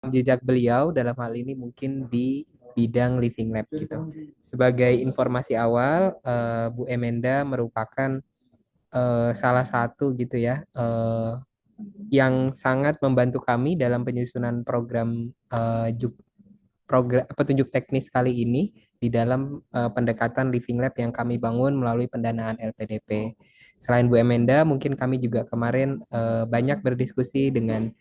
jejak beliau dalam hal ini mungkin di bidang living lab gitu. Sebagai informasi awal, Bu Emenda merupakan salah satu gitu ya yang sangat membantu kami dalam penyusunan program program petunjuk teknis kali ini di dalam pendekatan living lab yang kami bangun melalui pendanaan LPDP. Selain Bu Emenda, mungkin kami juga kemarin banyak berdiskusi dengan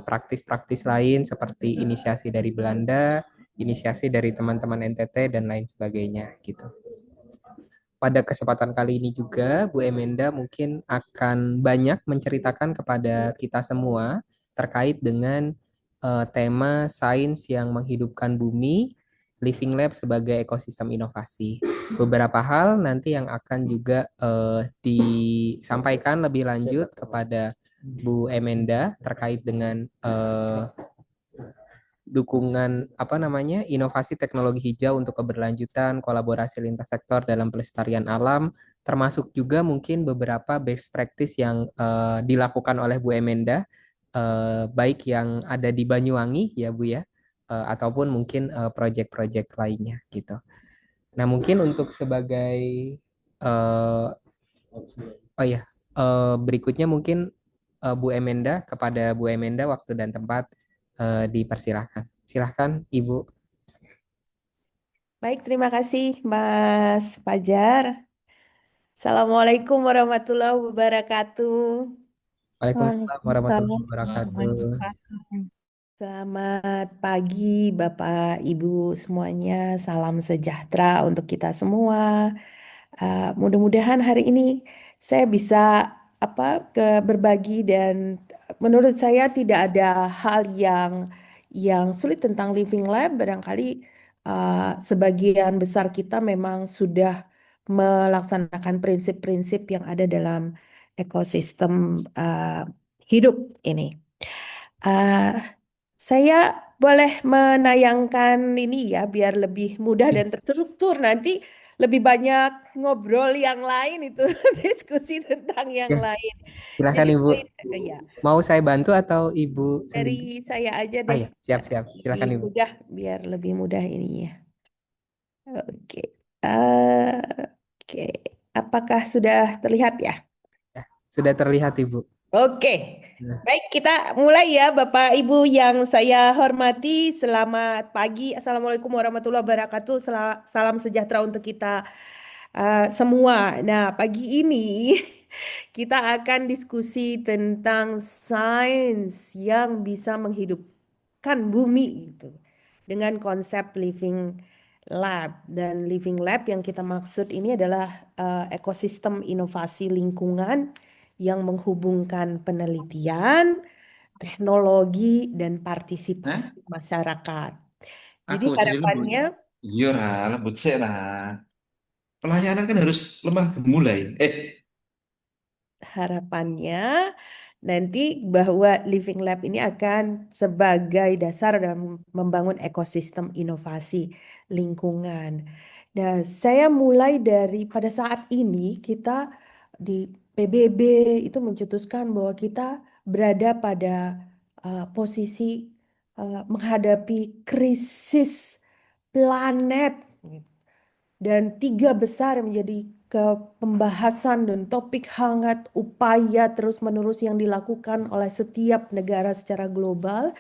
praktis-praktis lain seperti inisiasi dari Belanda, inisiasi dari teman-teman NTT dan lain sebagainya gitu. Pada kesempatan kali ini juga Bu Emenda mungkin akan banyak menceritakan kepada kita semua terkait dengan tema sains yang menghidupkan bumi, Living Lab sebagai ekosistem inovasi. Beberapa hal nanti yang akan juga disampaikan lebih lanjut kepada Bu Emenda terkait dengan dukungan apa namanya inovasi teknologi hijau untuk keberlanjutan kolaborasi lintas sektor dalam pelestarian alam, termasuk juga mungkin beberapa best practice yang dilakukan oleh Bu Emenda, baik yang ada di Banyuwangi ya Bu ya, ataupun mungkin proyek-proyek lainnya gitu. Nah mungkin untuk sebagai oh ya, berikutnya mungkin Bu Emenda, kepada Bu Emenda waktu dan tempat dipersilahkan. Silahkan Ibu. Baik, terima kasih Mas Fajar. Assalamualaikum warahmatullahi wabarakatuh. Waalaikumsalam warahmatullahi Waalaikumsalam wabarakatuh. warahmatullahi wabarakatuh. Selamat pagi Bapak Ibu semuanya. Salam sejahtera untuk kita semua. Mudah-mudahan hari ini saya bisa berbagi dan menurut saya tidak ada hal yang sulit tentang Living Lab. Barangkali sebagian besar kita memang sudah melaksanakan prinsip-prinsip yang ada dalam ekosistem hidup ini. Uh, saya boleh menayangkan ini ya biar lebih mudah Ya, dan terstruktur. Nanti lebih banyak ngobrol yang lain itu diskusi tentang yang ya, lain. silahkan Jadi Ibu. poin ya Mau saya bantu atau Ibu dari sendiri? saya aja Ah deh. ya, siap-siap. Lebih Silahkan Ibu. mudah biar lebih mudah ininya. Oke. Eh, oke. Apakah sudah terlihat ya? Ya, sudah terlihat Ibu. Oke, Nah, baik kita mulai ya Bapak Ibu yang saya hormati. Selamat pagi, Assalamualaikum warahmatullahi wabarakatuh. Salam sejahtera untuk kita semua. Nah, pagi ini kita akan diskusi tentang sains yang bisa menghidupkan bumi gitu. Dengan konsep living lab dan living lab yang kita maksud ini adalah ekosistem inovasi lingkungan yang menghubungkan penelitian, teknologi, dan Hah? partisipasi masyarakat. Jadi Aku jadi lembut. harapannya, Iya lah, lembut sih lah. Pelayanan kan harus lemah gemulai. harapannya nanti bahwa Living Lab ini akan sebagai dasar dalam membangun ekosistem inovasi lingkungan. Nah, saya mulai dari pada saat ini kita di PBB itu mencetuskan bahwa kita berada pada posisi menghadapi krisis planet. Dan tiga besar menjadi ke pembahasan dan topik hangat upaya terus-menerus yang dilakukan oleh setiap negara secara global.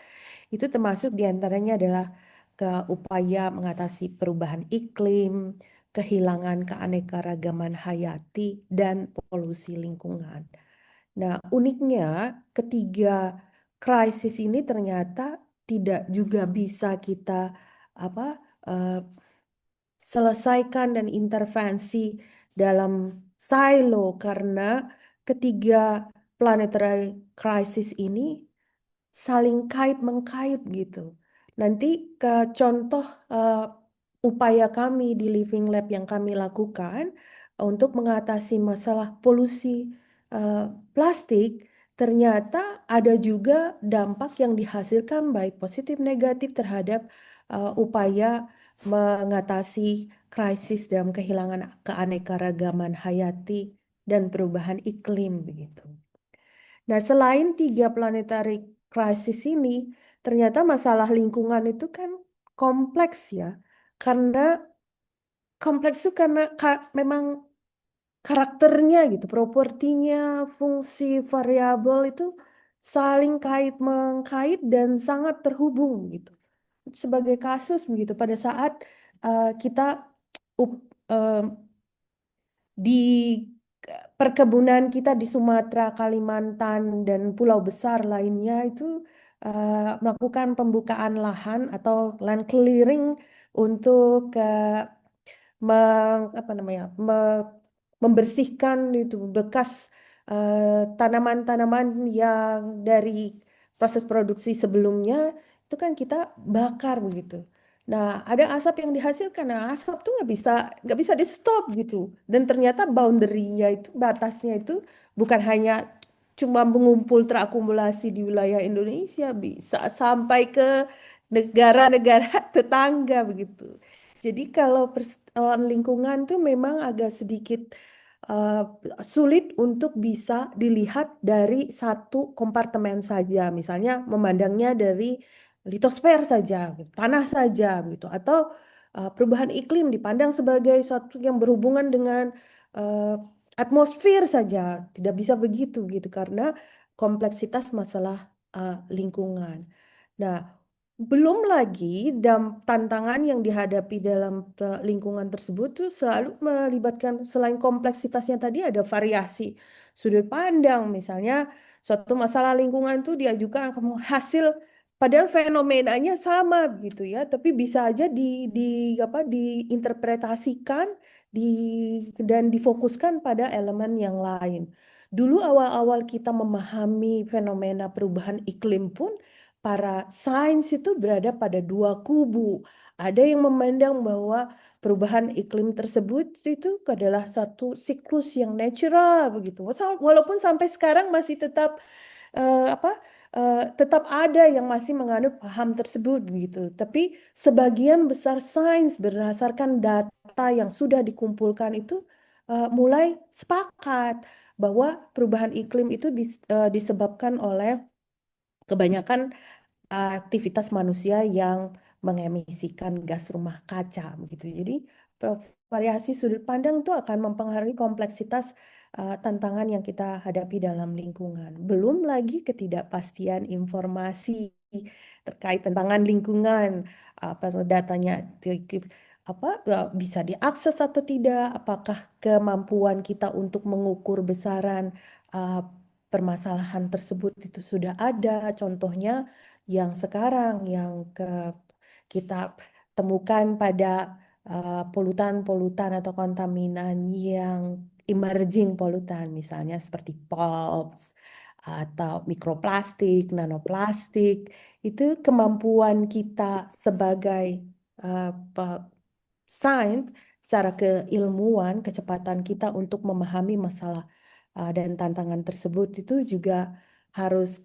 Itu termasuk diantaranya adalah ke upaya mengatasi perubahan iklim, kehilangan keanekaragaman hayati, dan polusi lingkungan. Nah, uniknya ketiga krisis ini ternyata tidak juga bisa kita apa eh, selesaikan dan intervensi dalam silo karena ketiga planetary crisis ini saling kait mengkait gitu. Nanti ke contoh upaya kami di Living Lab yang kami lakukan untuk mengatasi masalah polusi eh, plastik, ternyata ada juga dampak yang dihasilkan baik positif negatif terhadap upaya mengatasi krisis dalam kehilangan keanekaragaman hayati dan perubahan iklim begitu. Nah, selain tiga planetary crisis ini, ternyata masalah lingkungan itu kan kompleks ya. Karena kompleks itu karena memang karakternya gitu, propertinya, fungsi variabel itu saling kait mengkait dan sangat terhubung gitu. Sebagai kasus begitu pada saat kita up- eh, di perkebunan kita di Sumatera, Kalimantan, dan pulau besar lainnya itu melakukan pembukaan lahan atau land clearing untuk apa namanya membersihkan itu bekas tanaman-tanaman yang dari proses produksi sebelumnya itu kan kita bakar begitu. Nah, ada asap yang dihasilkan. Nah, asap tuh nggak bisa di stop gitu. Dan ternyata boundary-nya itu batasnya itu bukan hanya cuma mengumpul terakumulasi di wilayah Indonesia, bisa sampai ke negara-negara tetangga begitu. Jadi kalau persoalan lingkungan tuh memang agak sedikit uh, sulit untuk bisa dilihat dari satu kompartemen saja. Misalnya memandangnya dari litosfer saja, tanah saja gitu, atau perubahan iklim dipandang sebagai suatu yang berhubungan dengan uh, atmosfer saja. Tidak bisa begitu gitu karena kompleksitas masalah lingkungan. Nah, belum lagi tantangan yang dihadapi dalam lingkungan tersebut tuh selalu melibatkan selain kompleksitasnya tadi ada variasi sudut pandang. Misalnya suatu masalah lingkungan tuh diajukan akan hasil padahal fenomenanya sama gitu ya, tapi bisa aja di apa diinterpretasikan di dan difokuskan pada elemen yang lain. Dulu awal-awal kita memahami fenomena perubahan iklim pun para sains itu berada pada dua kubu. Ada yang memandang bahwa perubahan iklim tersebut itu adalah satu siklus yang natural begitu. Walaupun sampai sekarang masih tetap apa tetap ada yang masih menganut paham tersebut begitu. Tapi sebagian besar sains berdasarkan data yang sudah dikumpulkan itu mulai sepakat bahwa perubahan iklim itu disebabkan oleh kebanyakan aktivitas manusia yang mengemisikan gas rumah kaca begitu. Jadi variasi sudut pandang itu akan mempengaruhi kompleksitas tantangan yang kita hadapi dalam lingkungan. Belum lagi ketidakpastian informasi terkait tantangan lingkungan, apa datanya apa bisa diakses atau tidak, apakah kemampuan kita untuk mengukur besaran uh, permasalahan tersebut itu sudah ada. Contohnya yang sekarang yang kita temukan pada polutan-polutan atau kontaminan yang emerging polutan, misalnya seperti POPs atau mikroplastik, nanoplastik, itu kemampuan kita sebagai sains, secara keilmuan, kecepatan kita untuk memahami masalah dan tantangan tersebut itu juga harus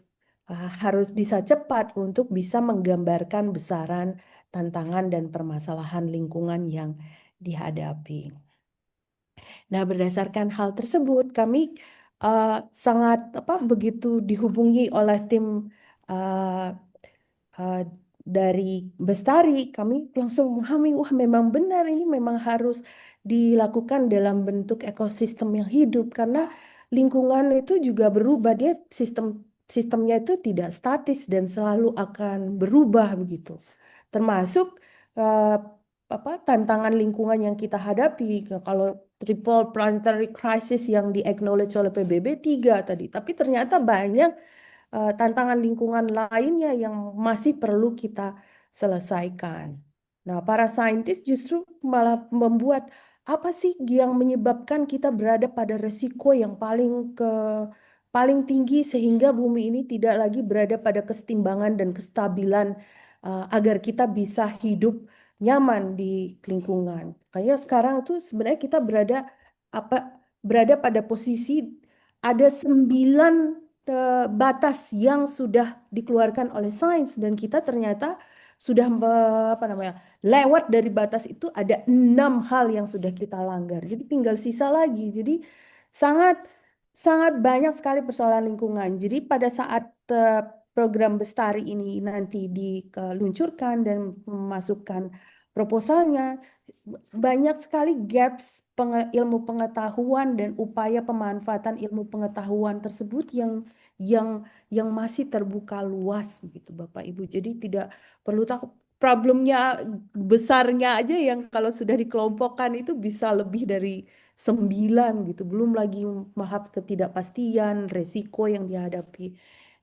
harus bisa cepat untuk bisa menggambarkan besaran tantangan dan permasalahan lingkungan yang dihadapi. Nah, berdasarkan hal tersebut, kami sangat begitu dihubungi oleh tim uh, uh, dari Bestari, kami langsung memahami, wah memang benar ini memang harus dilakukan dalam bentuk ekosistem yang hidup karena lingkungan itu juga berubah, dia sistemnya itu tidak statis dan selalu akan berubah begitu. Termasuk uh, tantangan lingkungan yang kita hadapi kalau triple planetary crisis yang di-acknowledge oleh PBB 3 tadi. Tapi ternyata banyak tantangan lingkungan lainnya yang masih perlu kita selesaikan. Nah, para saintis justru malah membuat apa sih yang menyebabkan kita berada pada resiko yang paling tinggi sehingga bumi ini tidak lagi berada pada kesetimbangan dan kestabilan agar kita bisa hidup nyaman di lingkungan. Kayak sekarang tuh sebenarnya kita apa berada pada posisi ada 9 batas yang sudah dikeluarkan oleh sains dan kita ternyata sudah lewat dari batas itu ada 6 hal yang sudah kita langgar. Jadi tinggal sisa lagi. Jadi sangat sangat banyak sekali persoalan lingkungan. Jadi pada saat program Bestari ini nanti diluncurkan dan memasukkan proposalnya, banyak sekali gaps ilmu pengetahuan dan upaya pemanfaatan ilmu pengetahuan tersebut yang yang masih terbuka luas begitu Bapak Ibu. Jadi tidak perlu takut. Problemnya besarnya aja yang kalau sudah dikelompokkan itu bisa lebih dari 9 gitu. Belum lagi mahap ketidakpastian, resiko yang dihadapi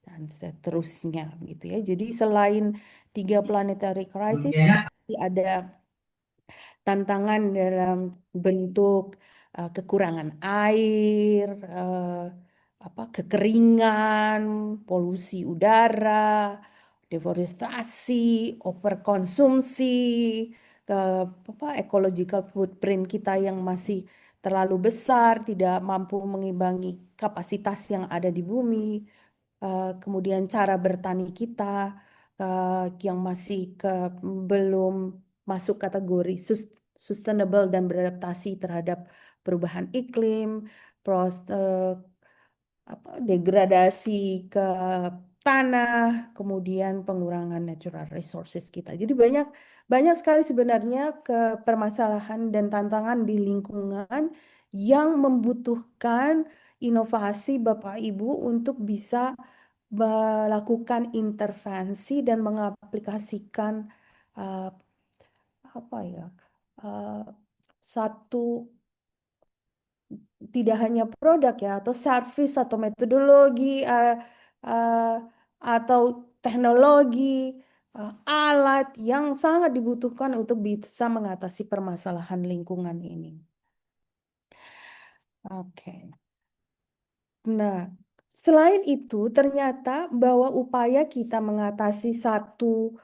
dan seterusnya gitu ya. Jadi selain 3 planetary crisis, ada tantangan dalam bentuk kekurangan air, kekeringan, polusi udara, deforestasi, overkonsumsi, ke ecological footprint kita yang masih terlalu besar, tidak mampu mengimbangi kapasitas yang ada di bumi, kemudian cara bertani kita yang masih belum masuk kategori sustainable dan beradaptasi terhadap perubahan iklim, degradasi ke tanah, kemudian pengurangan natural resources kita. Jadi banyak banyak sekali sebenarnya permasalahan dan tantangan di lingkungan yang membutuhkan inovasi Bapak Ibu untuk bisa melakukan intervensi dan mengaplikasikan uh, apa ya uh, satu tidak hanya produk ya atau service atau metodologi uh, atau teknologi alat yang sangat dibutuhkan untuk bisa mengatasi permasalahan lingkungan ini. Oke. Nah, selain itu ternyata bahwa upaya kita mengatasi satu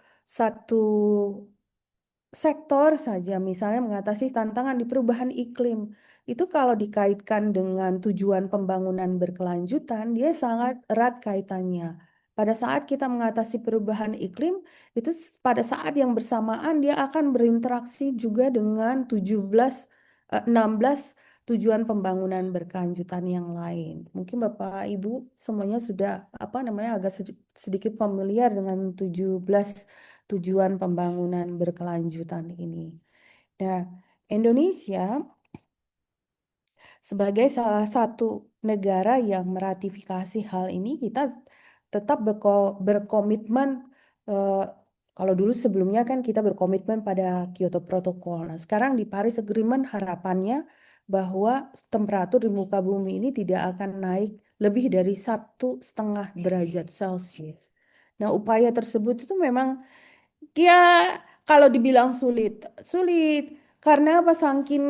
sektor saja, misalnya mengatasi tantangan di perubahan iklim, itu kalau dikaitkan dengan tujuan pembangunan berkelanjutan, dia sangat erat kaitannya. Pada saat kita mengatasi perubahan iklim, itu pada saat yang bersamaan dia akan berinteraksi juga dengan 16 tujuan pembangunan berkelanjutan yang lain. Mungkin Bapak Ibu semuanya sudah agak sedikit familiar dengan 17 tujuan pembangunan berkelanjutan ini. Nah, Indonesia sebagai salah satu negara yang meratifikasi hal ini, kita tetap berkomitmen. eh, Kalau dulu sebelumnya kan kita berkomitmen pada Kyoto Protocol. Nah, sekarang di Paris Agreement harapannya bahwa temperatur di muka bumi ini tidak akan naik lebih dari 1,5 derajat Celcius. Nah, upaya tersebut itu memang ya, kalau dibilang sulit, sulit karena apa? Saking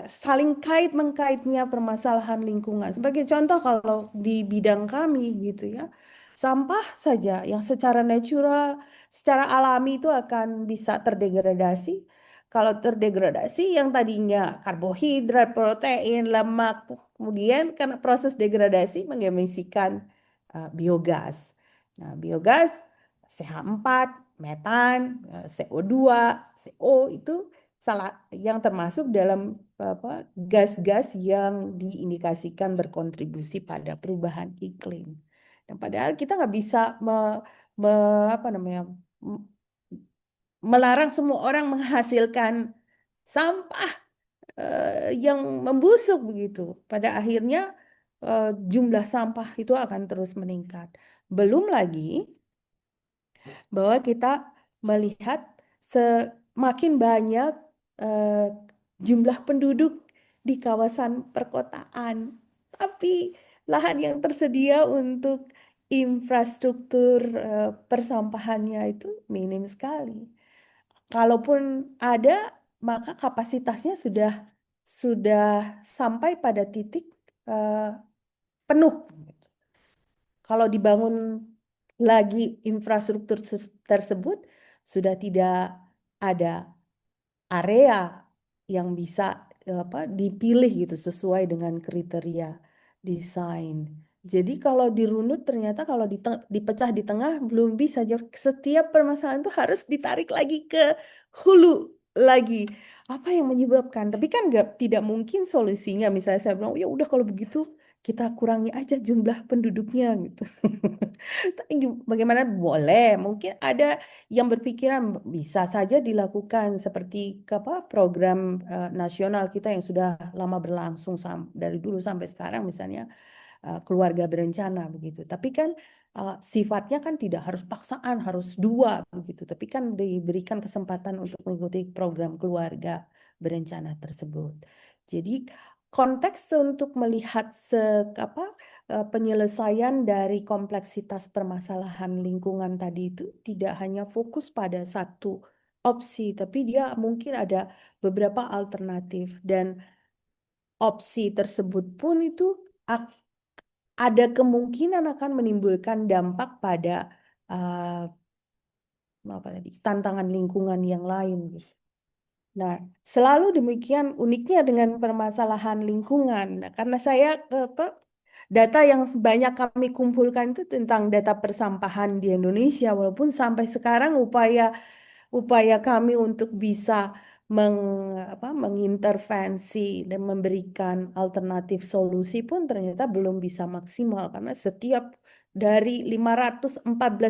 saling kait mengkaitnya permasalahan lingkungan. Sebagai contoh, kalau di bidang kami gitu ya, sampah saja yang secara natural, secara alami itu akan bisa terdegradasi. Kalau terdegradasi yang tadinya karbohidrat, protein, lemak, kemudian karena proses degradasi mengemisikan biogas. Nah, biogas CH4, metan, CO2, CO itu salah yang termasuk dalam gas-gas yang diindikasikan berkontribusi pada perubahan iklim. Dan padahal kita nggak bisa me, apa namanya melarang semua orang menghasilkan sampah yang membusuk begitu. Pada akhirnya jumlah sampah itu akan terus meningkat. Belum lagi bahwa kita melihat semakin banyak eh, jumlah penduduk di kawasan perkotaan, tapi lahan yang tersedia untuk infrastruktur persampahannya itu minim sekali. Kalaupun ada, maka kapasitasnya sudah sampai pada titik eh, penuh. Kalau dibangun lagi infrastruktur tersebut, sudah tidak ada area yang bisa dipilih gitu sesuai dengan kriteria desain. Jadi kalau dirunut ternyata kalau dipecah di tengah belum bisa. Setiap permasalahan itu harus ditarik lagi ke hulu lagi. Apa yang menyebabkan? Tapi kan tidak mungkin solusinya. Misalnya saya bilang, ya udah kalau begitu kita kurangi aja jumlah penduduknya gitu. Tapi bagaimana boleh? Mungkin ada yang berpikiran bisa saja dilakukan seperti apa program nasional kita yang sudah lama berlangsung dari dulu sampai sekarang misalnya keluarga berencana begitu. Tapi kan sifatnya kan tidak harus paksaan, harus dua begitu. Tapi kan diberikan kesempatan untuk mengikuti program keluarga berencana tersebut. Jadi konteks untuk melihat apa penyelesaian dari kompleksitas permasalahan lingkungan tadi itu tidak hanya fokus pada satu opsi, tapi dia mungkin ada beberapa alternatif dan opsi tersebut pun itu ada kemungkinan akan menimbulkan dampak pada uh, apa tadi tantangan lingkungan yang lain gitu. Nah, selalu demikian uniknya dengan permasalahan lingkungan. Nah, karena saya data yang banyak kami kumpulkan itu tentang data persampahan di Indonesia, walaupun sampai sekarang upaya kami untuk bisa mengintervensi dan memberikan alternatif solusi pun ternyata belum bisa maksimal karena setiap dari 514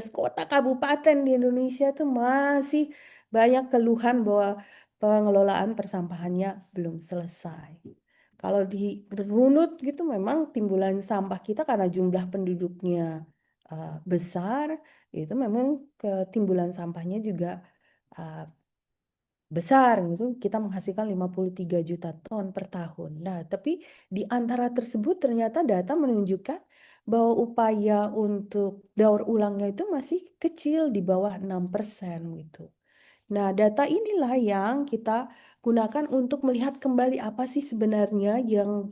kota kabupaten di Indonesia itu masih banyak keluhan bahwa pengelolaan persampahannya belum selesai. Kalau dirunut gitu memang timbulan sampah kita karena jumlah penduduknya besar, itu memang ketimbulan sampahnya juga uh, besar gitu. Kita menghasilkan 53 juta ton per tahun. Nah, tapi di antara tersebut ternyata data menunjukkan bahwa upaya untuk daur ulangnya itu masih kecil di bawah 6% gitu. Nah, data inilah yang kita gunakan untuk melihat kembali apa sih sebenarnya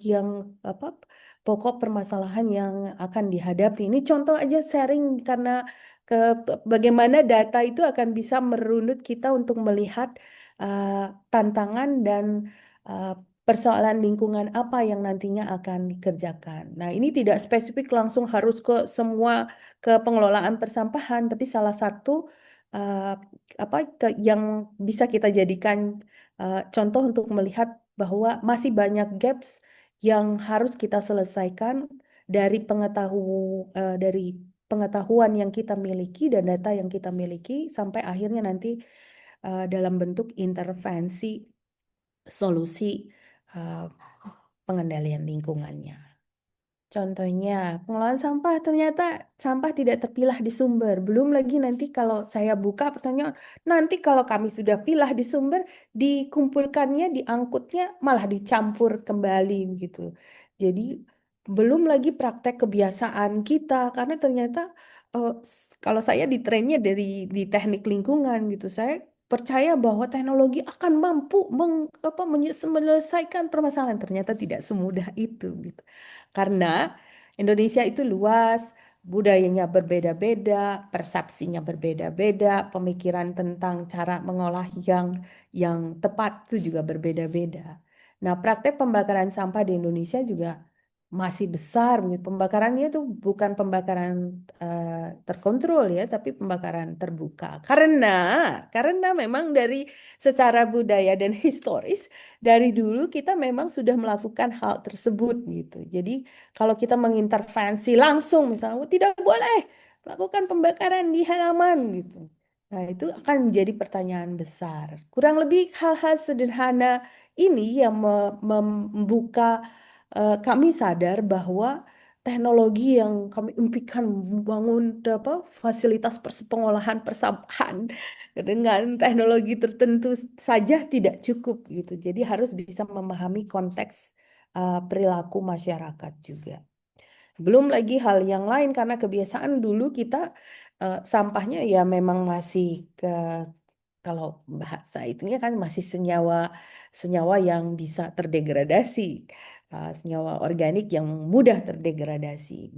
yang apa pokok permasalahan yang akan dihadapi. Ini contoh aja sharing karena ke bagaimana data itu akan bisa merunut kita untuk melihat tantangan dan uh, persoalan lingkungan apa yang nantinya akan dikerjakan. Nah, ini tidak spesifik langsung harus ke pengelolaan persampahan, tapi salah satu uh, yang bisa kita jadikan contoh untuk melihat bahwa masih banyak gaps yang harus kita selesaikan dari dari pengetahuan yang kita miliki dan data yang kita miliki sampai akhirnya nanti dalam bentuk intervensi solusi uh, pengendalian lingkungannya. Contohnya, pengelolaan sampah ternyata sampah tidak terpilah di sumber. Belum lagi nanti kalau saya buka pertanyaan, nanti kalau kami sudah pilah di sumber, dikumpulkannya, diangkutnya, malah dicampur kembali gitu. Jadi belum lagi praktek kebiasaan kita, karena ternyata kalau saya di trennya di teknik lingkungan gitu, saya percaya bahwa teknologi akan mampu menyelesaikan permasalahan. Ternyata tidak semudah itu gitu. Karena Indonesia itu luas, budayanya berbeda-beda, persepsinya berbeda-beda, pemikiran tentang cara mengolah yang tepat itu juga berbeda-beda. Nah, praktek pembakaran sampah di Indonesia juga masih besar. Pembakarannya itu bukan pembakaran terkontrol ya, tapi pembakaran terbuka. Karena memang dari secara budaya dan historis dari dulu kita memang sudah melakukan hal tersebut gitu. Jadi kalau kita mengintervensi langsung misalnya, "Oh, tidak boleh melakukan pembakaran di halaman gitu. Nah, itu akan menjadi pertanyaan besar. Kurang lebih hal-hal sederhana ini yang membuka kami sadar bahwa teknologi yang kami impikan membangun fasilitas pengolahan persampahan dengan teknologi tertentu saja tidak cukup gitu. Jadi harus bisa memahami konteks perilaku masyarakat juga. Belum lagi hal yang lain karena kebiasaan dulu kita sampahnya ya memang masih kalau bahasa itunya kan masih senyawa senyawa yang bisa terdegradasi, senyawa organik yang mudah terdegradasi.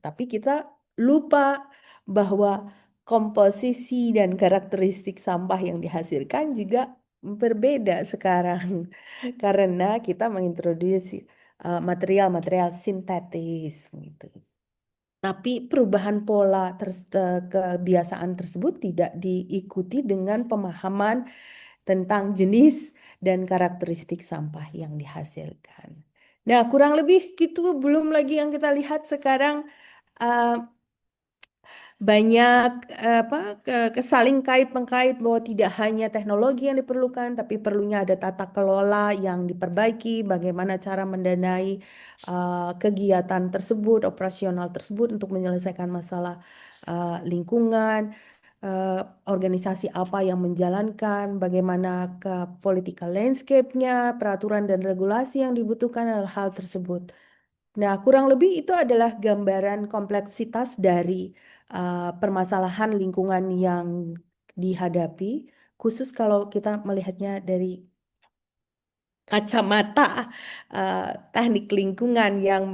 Tapi kita lupa bahwa komposisi dan karakteristik sampah yang dihasilkan juga berbeda sekarang karena kita mengintroduksi material-material sintetis gitu. Tapi perubahan pola kebiasaan tersebut tidak diikuti dengan pemahaman tentang jenis dan karakteristik sampah yang dihasilkan. Nah, kurang lebih gitu, belum lagi yang kita lihat sekarang uh, banyak kesaling kait mengkait bahwa tidak hanya teknologi yang diperlukan, tapi perlunya ada tata kelola yang diperbaiki, bagaimana cara mendanai kegiatan tersebut, operasional tersebut untuk menyelesaikan masalah lingkungan, eh, organisasi apa yang menjalankan, bagaimana ke political landscape-nya, peraturan dan regulasi yang dibutuhkan adalah hal tersebut. Nah, kurang lebih itu adalah gambaran kompleksitas dari permasalahan lingkungan yang dihadapi, khusus kalau kita melihatnya dari kacamata eh, teknik lingkungan yang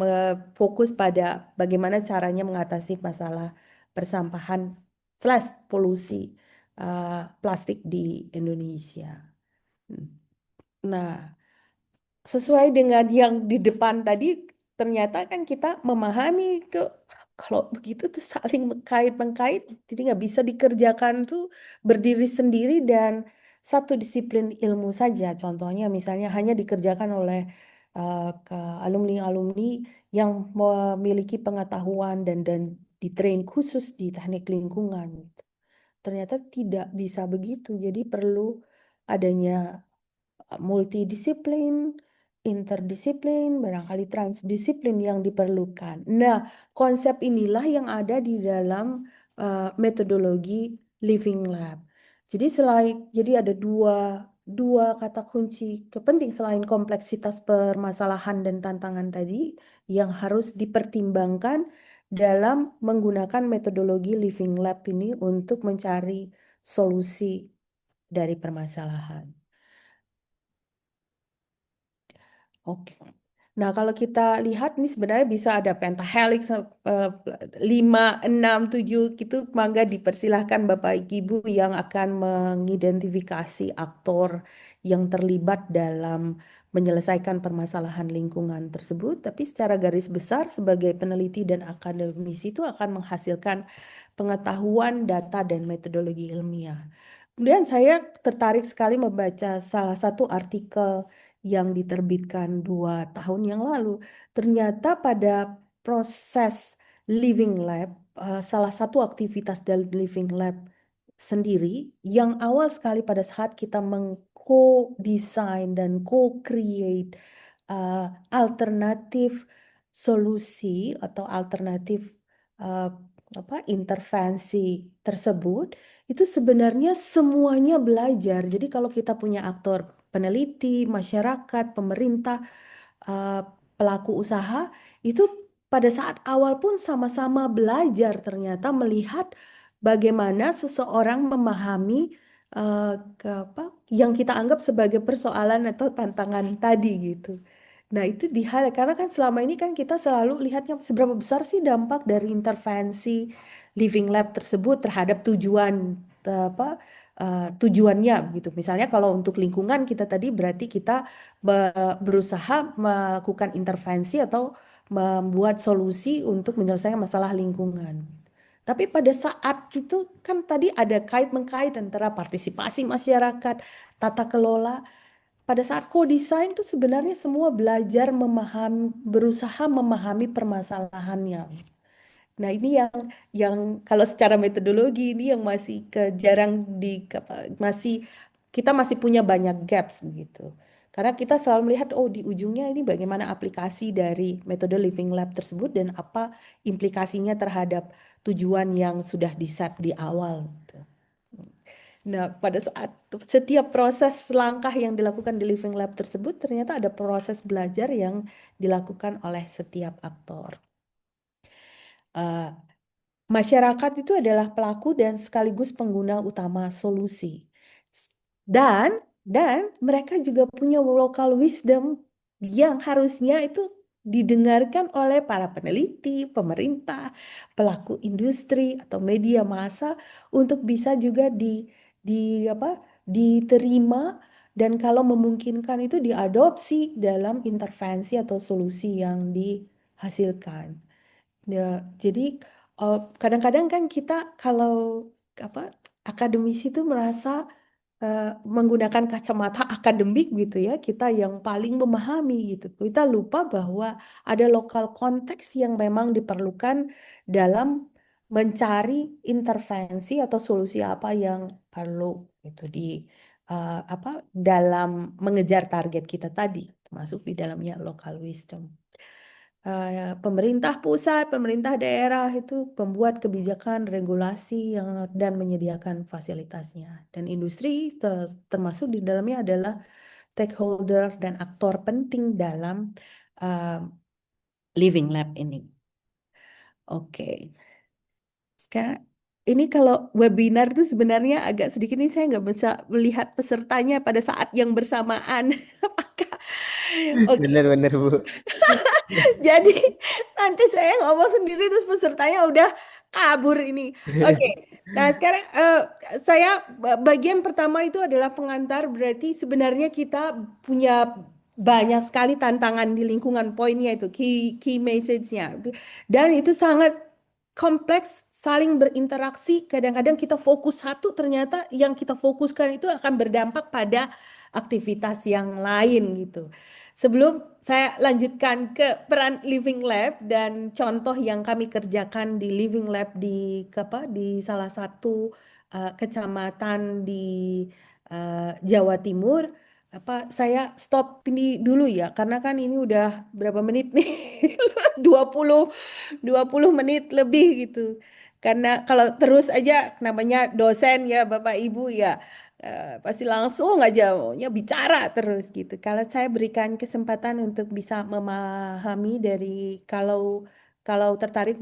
fokus pada bagaimana caranya mengatasi masalah persampahan slash polusi plastik di Indonesia. Nah, sesuai dengan yang di depan tadi, ternyata kan kita memahami kalau begitu tuh saling mengkait-mengkait, jadi nggak bisa dikerjakan tuh berdiri sendiri dan satu disiplin ilmu saja. Contohnya misalnya hanya dikerjakan oleh alumni-alumni yang memiliki pengetahuan dan ditrain khusus di teknik lingkungan. Ternyata tidak bisa begitu, jadi perlu adanya multidisiplin, interdisiplin, barangkali transdisiplin yang diperlukan. Nah, konsep inilah yang ada di dalam metodologi Living Lab. Jadi ada dua kata kunci kepenting selain kompleksitas permasalahan dan tantangan tadi yang harus dipertimbangkan dalam menggunakan metodologi Living Lab ini untuk mencari solusi dari permasalahan. Oke. Nah, kalau kita lihat ini sebenarnya bisa ada pentahelix 5, 6, 7 gitu. Mangga dipersilahkan Bapak Ibu yang akan mengidentifikasi aktor yang terlibat dalam menyelesaikan permasalahan lingkungan tersebut. Tapi secara garis besar sebagai peneliti dan akademisi itu akan menghasilkan pengetahuan, data, dan metodologi ilmiah. Kemudian saya tertarik sekali membaca salah satu artikel yang diterbitkan 2 tahun yang lalu. Ternyata pada proses Living Lab, salah satu aktivitas dari Living Lab sendiri, yang awal sekali pada saat kita mengko-design dan co-create uh, alternatif solusi atau alternatif uh, intervensi tersebut, itu sebenarnya semuanya belajar. Jadi kalau kita punya aktor peneliti, masyarakat, pemerintah, uh, pelaku usaha, itu pada saat awal pun sama-sama belajar ternyata melihat bagaimana seseorang memahami uh, yang kita anggap sebagai persoalan atau tantangan tadi gitu. Nah, itu di hal karena kan selama ini kan kita selalu lihatnya seberapa besar sih dampak dari intervensi Living Lab tersebut terhadap tujuannya gitu. Misalnya kalau untuk lingkungan kita tadi berarti kita berusaha melakukan intervensi atau membuat solusi untuk menyelesaikan masalah lingkungan. Tapi pada saat itu kan tadi ada kait-mengkait antara partisipasi masyarakat, tata kelola. Pada saat co-design itu sebenarnya semua belajar memahami, berusaha memahami permasalahannya. Nah, ini yang kalau secara metodologi ini yang masih jarang masih kita masih punya banyak gaps begitu. Karena kita selalu melihat oh di ujungnya ini bagaimana aplikasi dari metode Living Lab tersebut dan apa implikasinya terhadap tujuan yang sudah di-set di awal gitu. Nah, pada saat setiap proses langkah yang dilakukan di Living Lab tersebut ternyata ada proses belajar yang dilakukan oleh setiap aktor. Eh, Masyarakat itu adalah pelaku dan sekaligus pengguna utama solusi. Dan mereka juga punya local wisdom yang harusnya itu didengarkan oleh para peneliti, pemerintah, pelaku industri atau media massa untuk bisa juga di apa diterima dan kalau memungkinkan itu diadopsi dalam intervensi atau solusi yang dihasilkan. Ya, jadi kadang-kadang kan kita kalau apa akademisi itu merasa menggunakan kacamata akademik gitu ya, kita yang paling memahami gitu. Kita lupa bahwa ada lokal konteks yang memang diperlukan dalam mencari intervensi atau solusi apa yang perlu itu di apa dalam mengejar target kita tadi, termasuk di dalamnya local wisdom. Pemerintah pusat, pemerintah daerah itu membuat kebijakan regulasi yang dan menyediakan fasilitasnya. Dan industri termasuk di dalamnya adalah stakeholder dan aktor penting dalam uh, living lab ini. Oke. Sekarang ini kalau webinar itu sebenarnya agak sedikit ini saya nggak bisa melihat pesertanya pada saat yang bersamaan. Apakah? Oke. Bener-bener Bu. Jadi nanti saya ngomong sendiri terus pesertanya udah kabur ini. Oke. Nah, sekarang saya bagian pertama itu adalah pengantar, berarti sebenarnya kita punya banyak sekali tantangan di lingkungan, poinnya itu key message-nya. Dan itu sangat kompleks, saling berinteraksi. Kadang-kadang kita fokus satu, ternyata yang kita fokuskan itu akan berdampak pada aktivitas yang lain gitu. Sebelum saya lanjutkan ke peran Living Lab dan contoh yang kami kerjakan di Living Lab di salah satu kecamatan di Jawa Timur. Saya stop ini dulu ya karena kan ini udah berapa menit nih? 20 20 menit lebih gitu. Karena kalau terus aja namanya dosen ya Bapak Ibu ya, pasti langsung aja maunya bicara terus gitu. Kalau saya berikan kesempatan untuk bisa memahami dari kalau tertarik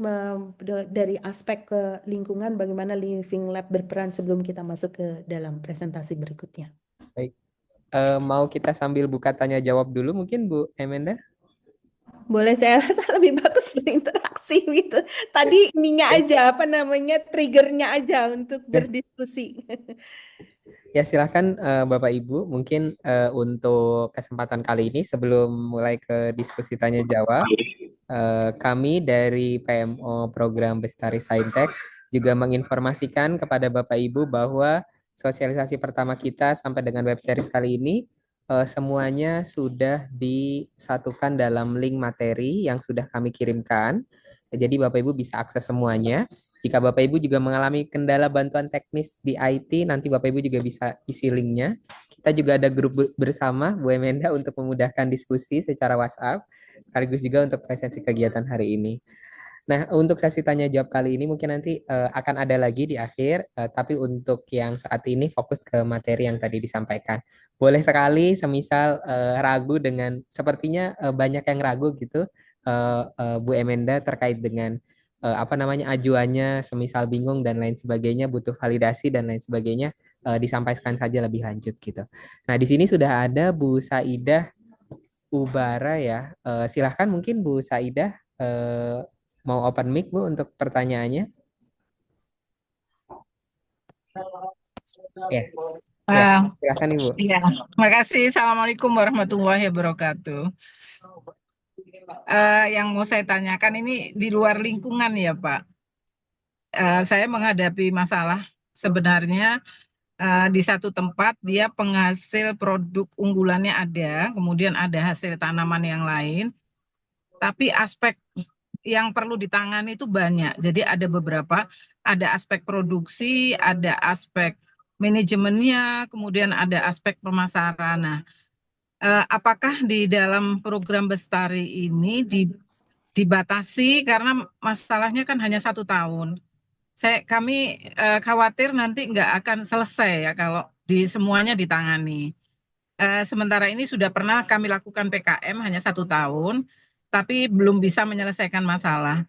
dari aspek ke lingkungan, bagaimana Living Lab berperan sebelum kita masuk ke dalam presentasi berikutnya. Baik. Mau kita sambil buka tanya jawab dulu mungkin Bu Emenda? Boleh, saya rasa lebih bagus berinteraksi gitu. Tadi ininya Ya. aja, apa namanya, triggernya aja untuk berdiskusi. Ya, silahkan Bapak Ibu. Mungkin untuk kesempatan kali ini sebelum mulai ke diskusi tanya jawab, kami dari PMO Program Bestari Saintek juga menginformasikan kepada Bapak Ibu bahwa sosialisasi pertama kita sampai dengan web series kali ini semuanya sudah disatukan dalam link materi yang sudah kami kirimkan. Jadi Bapak Ibu bisa akses semuanya. Jika Bapak Ibu juga mengalami kendala bantuan teknis di IT, nanti Bapak Ibu juga bisa isi linknya. Kita juga ada grup bersama Bu Emenda untuk memudahkan diskusi secara WhatsApp, sekaligus juga untuk presensi kegiatan hari ini. Nah, untuk sesi tanya jawab kali ini mungkin nanti akan ada lagi di akhir, tapi untuk yang saat ini fokus ke materi yang tadi disampaikan. Boleh sekali, semisal ragu dengan, sepertinya banyak yang ragu gitu, Bu Emenda terkait dengan apa namanya ajuannya, semisal bingung dan lain sebagainya, butuh validasi dan lain sebagainya, disampaikan saja lebih lanjut gitu. Nah, di sini sudah ada Bu Saidah Ubara ya. Silahkan mungkin Bu Saidah mau open mic Bu untuk pertanyaannya. Ya, ya, Ah, silahkan Ibu. ya, terima kasih. Assalamualaikum warahmatullahi wabarakatuh. Yang mau saya tanyakan ini di luar lingkungan ya Pak. Saya menghadapi masalah sebenarnya di satu tempat dia penghasil produk unggulannya ada, kemudian ada hasil tanaman yang lain, tapi aspek yang perlu ditangani itu banyak. Jadi ada beberapa, ada aspek produksi, ada aspek manajemennya, kemudian ada aspek pemasaran. Nah, apakah di dalam program Bestari ini dibatasi karena masalahnya kan hanya 1 tahun. Kami khawatir nanti nggak akan selesai ya kalau di semuanya ditangani. Sementara ini sudah pernah kami lakukan PKM hanya 1 tahun, tapi belum bisa menyelesaikan masalah.